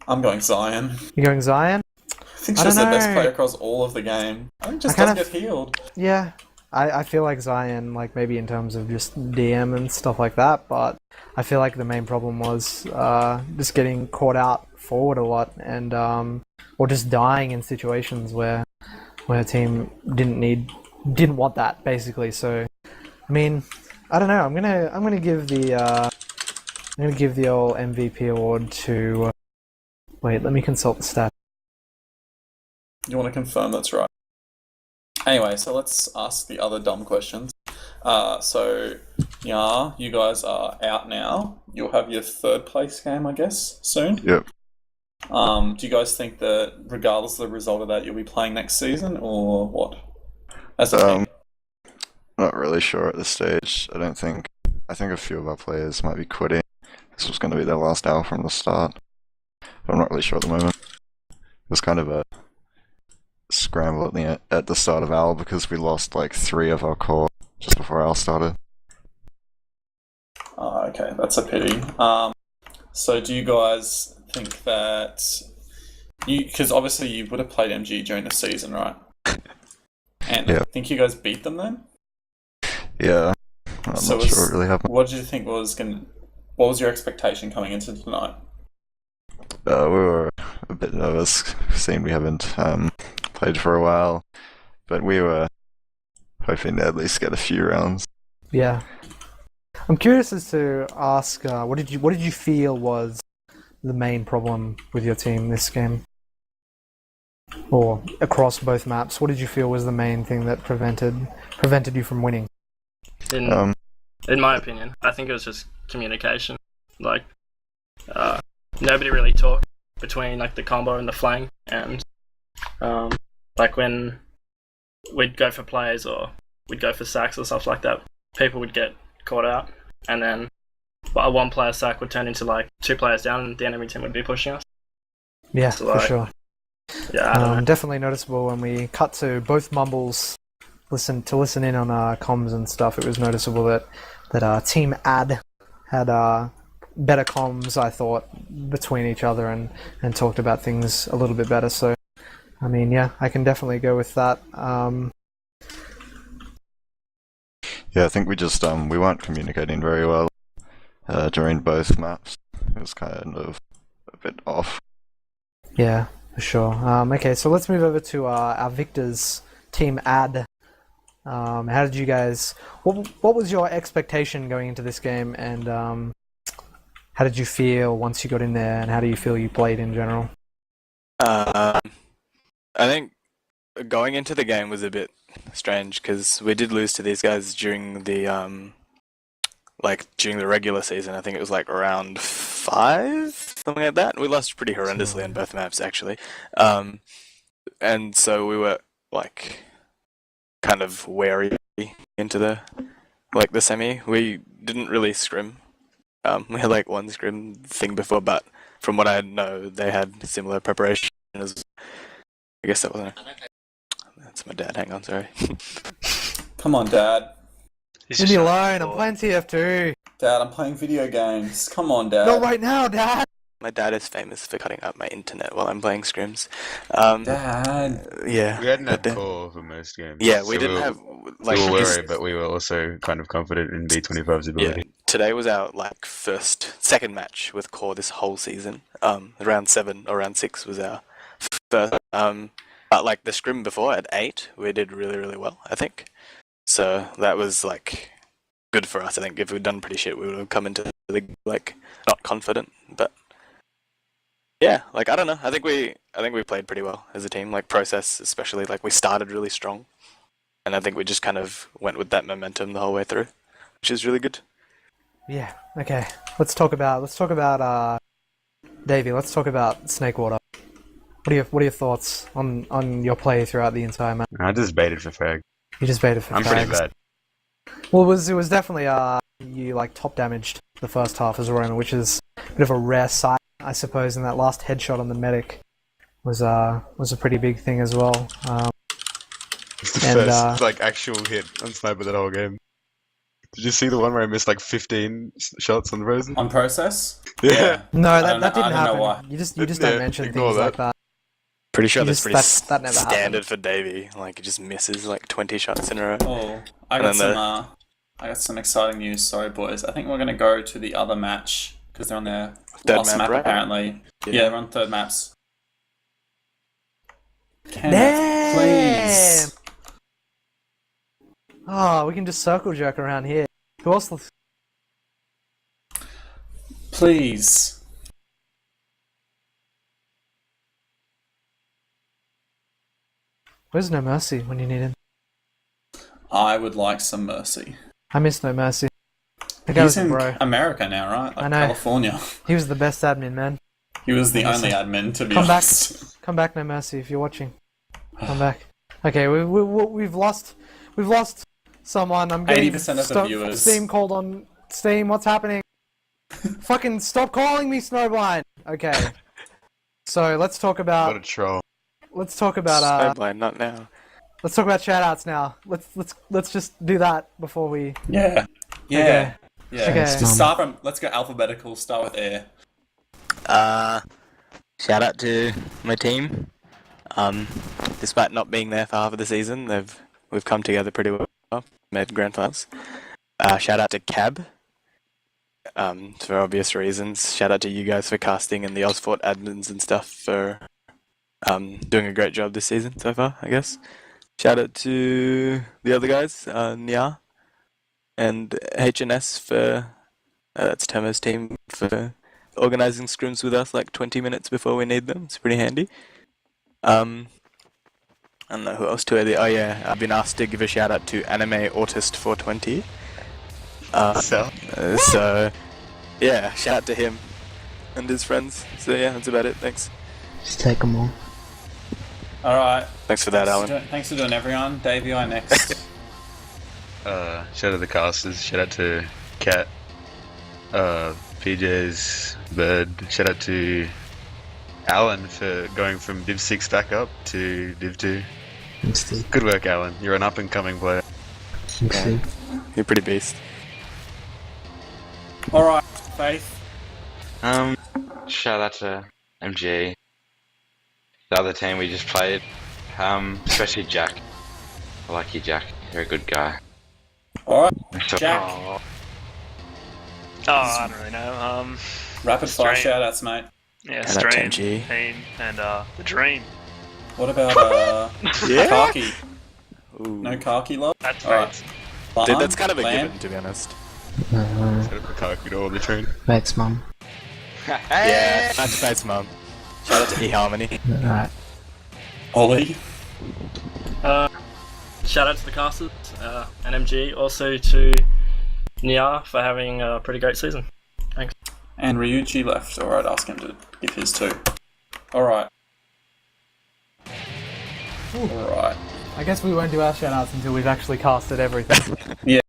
B: going Zion.
A: You're going Zion?
B: I think she's the best player across all of the game. I think just doesn't get healed.
A: Yeah, I feel like Zion, like maybe in terms of just DM and stuff like that, but I feel like the main problem was just getting caught out forward a lot and or just dying in situations where a team didn't want that basically. So I mean, I don't know. I'm gonna give the old MVP award to. Wait, let me consult the stat.
B: You want to confirm that's right? Anyway, so let's ask the other dumb questions. So, yeah, you guys are out now. You'll have your third place game, I guess, soon.
C: Yep.
B: Do you guys think that, regardless of the result of that, you'll be playing next season, or what? As a team?
C: Not really sure at this stage. I think a few of our players might be quitting. This was going to be their last hour from the start. But I'm not really sure at the moment. It was kind of a scramble at the start of Owl because we lost like 3 of our core just before Owl started.
B: Oh, okay, that's a pity. So do you guys think that because obviously you would have played MGE during the season, right? And
C: Yeah.
B: I think you guys beat them then?
C: Yeah, I'm not sure what really happened.
B: What did you think what was your expectation coming into tonight?
C: We were a bit nervous, seeing we haven't played for a while, but we were hoping to at least get a few rounds.
A: Yeah. I'm curious as to ask, what did you feel was the main problem with your team this game? Or across both maps, what did you feel was the main thing that prevented you from winning?
L: In my opinion, I think it was just communication. Like, nobody really talked between like the combo and the flank, and like when we'd go for plays or we'd go for sacks or stuff like that, people would get caught out, and then a 1 player sack would turn into like 2 players down, and the enemy team would be pushing us.
A: Yeah,
L: So,
A: for
L: like,
A: sure.
L: Yeah,
A: definitely noticeable when we cut to both mumbles listen in on comms and stuff. It was noticeable that Team Ad had better comms, I thought, between each other and talked about things a little bit better. So, I mean, yeah, I can definitely go with that.
C: Yeah, I think we just we weren't communicating very well during both maps. It was kind of a bit off.
A: Yeah, for sure. Okay, so let's move over to our victors, Team Ad. How did you guys? What was your expectation going into this game, and how did you feel once you got in there, and how do you feel you played in general?
F: I think going into the game was a bit strange because we did lose to these guys during the during the regular season. I think it was like round 5, something like that. We lost pretty horrendously on both maps actually, and so we were like kind of wary into the semi. We didn't really scrim. We had like 1 scrim thing before, but from what I know, they had similar preparation as. I guess that wasn't. That's my dad. Hang on, sorry.
B: Come on, Dad.
A: Leave me alone. I'm playing TF2.
B: Dad, I'm playing video games. Come on, Dad.
A: Not right now, Dad.
F: My dad is famous for cutting out my internet while I'm playing scrims.
B: Dad.
F: Yeah.
H: We hadn't had core for most games.
F: Yeah, we didn't have. Like,
H: we were worried, but we were also kind of confident in B25's ability.
F: Yeah. Today was our second match with core this whole season. Round 7 or round 6 was our first. But like the scrim before at 8, we did really, really well, I think. So that was like good for us. I think if we'd done pretty shit, we would have come into the like not confident, but yeah, like I don't know. I think we played pretty well as a team. Like process, especially like we started really strong, and I think we just kind of went with that momentum the whole way through, which is really good.
A: Yeah. Okay. Let's talk about Davey. Let's talk about Snakewater. What are your thoughts on your play throughout the entire match?
H: I just baited for frag.
A: You just baited for
H: I'm
A: frags.
H: pretty bad.
A: Well, it was definitely you like top damaged the first half as a roamer, which is a bit of a rare sight, I suppose. And that last headshot on the medic was a pretty big thing as well.
H: It's the first actual hit on sniper that whole game. Did you see the one where I missed like 15 shots on the Frozen?
B: On process?
H: Yeah.
A: No, that didn't happen.
B: Know why.
A: You just don't mention things like that.
F: Pretty sure that's pretty
A: that never
F: standard for Davey. Like he just misses like 20 shots in a row.
B: Oh, I got some exciting news. Sorry, boys. I think we're gonna go to the other match because they're on their last map, right? Apparently. Yeah, they're on 3rd maps. Please.
A: Oh, we can just circle jerk around here. Who else?
B: Please.
A: Where's No Mercy when you need him?
B: I would like some mercy.
A: I miss No Mercy.
B: He's in America now, right? Like
A: I know.
B: California.
A: He was the best admin, man.
B: He was the only admin, to be honest.
A: Come back, No Mercy, if you're watching. Come back. Okay, we've lost someone. I'm getting
B: 80% of the viewers.
A: Steam called on Steam. What's happening? Fucking stop calling me Snowblind. Okay. So let's talk about.
H: What a troll.
A: Let's talk about
F: Snowblind, not now.
A: Let's talk about shoutouts now. Let's just do that before we.
B: Yeah. Yeah.
A: Okay.
B: Yeah.
A: Okay.
B: Just start from. Let's go alphabetical. Start with Air.
F: Shout out to my team. Despite not being there for half of the season, we've come together pretty well. Made grand finals. Shout out to Cab. For obvious reasons. Shout out to you guys for casting and the Osfort admins and stuff for doing a great job this season so far, I guess. Shout out to the other guys, Nyah and HNS for that's Tomo's team for organising scrims with us like 20 minutes before we need them. It's pretty handy. I don't know who else to add. Oh yeah, I've been asked to give a shout out to Anime Autist 420. So yeah, shout out to him and his friends. So yeah, that's about it. Thanks.
E: Just take them all.
B: Alright.
F: Thanks for that, Alan.
B: Thanks for doing everyone. Dave, you are next.
H: Shout out to the casters. Shout out to Kat. PJ's Bird. Shout out to Alan for going from Div 6 back up to Div 2. Good work, Alan. You're an up and coming player.
F: Yeah. You're pretty beast.
B: Alright, Faith.
G: Shout out to MGE. The other team we just played. Especially Jack. I like you, Jack. You're a good guy.
B: Alright, Jack.
J: Oh, I don't really know.
B: Rapid fire
J: Stream.
B: shoutouts, mate.
J: Yeah,
F: Shout out to
J: Stream,
F: MGE.
J: Team, and the Dream.
B: What about
F: Yeah?
B: Kaki?
F: Ooh.
B: No Kaki love?
J: That's
B: Alright.
J: right.
F: Dude, that's kind of a
B: Lamb?
F: given, to be honest.
H: Shout out to Kaku to all the train.
E: Thanks, mum.
F: Yeah, that's Faith's mum. Shout out to eHarmony.
E: Alright.
B: Ollie.
L: Shout out to the casters and MG. Also to Nyah for having a pretty great season. Thanks.
B: And Ryuji left. Alright, ask him to give his too. Alright. Alright.
A: I guess we won't do our shoutouts until we've actually casted everything.
B: Yeah.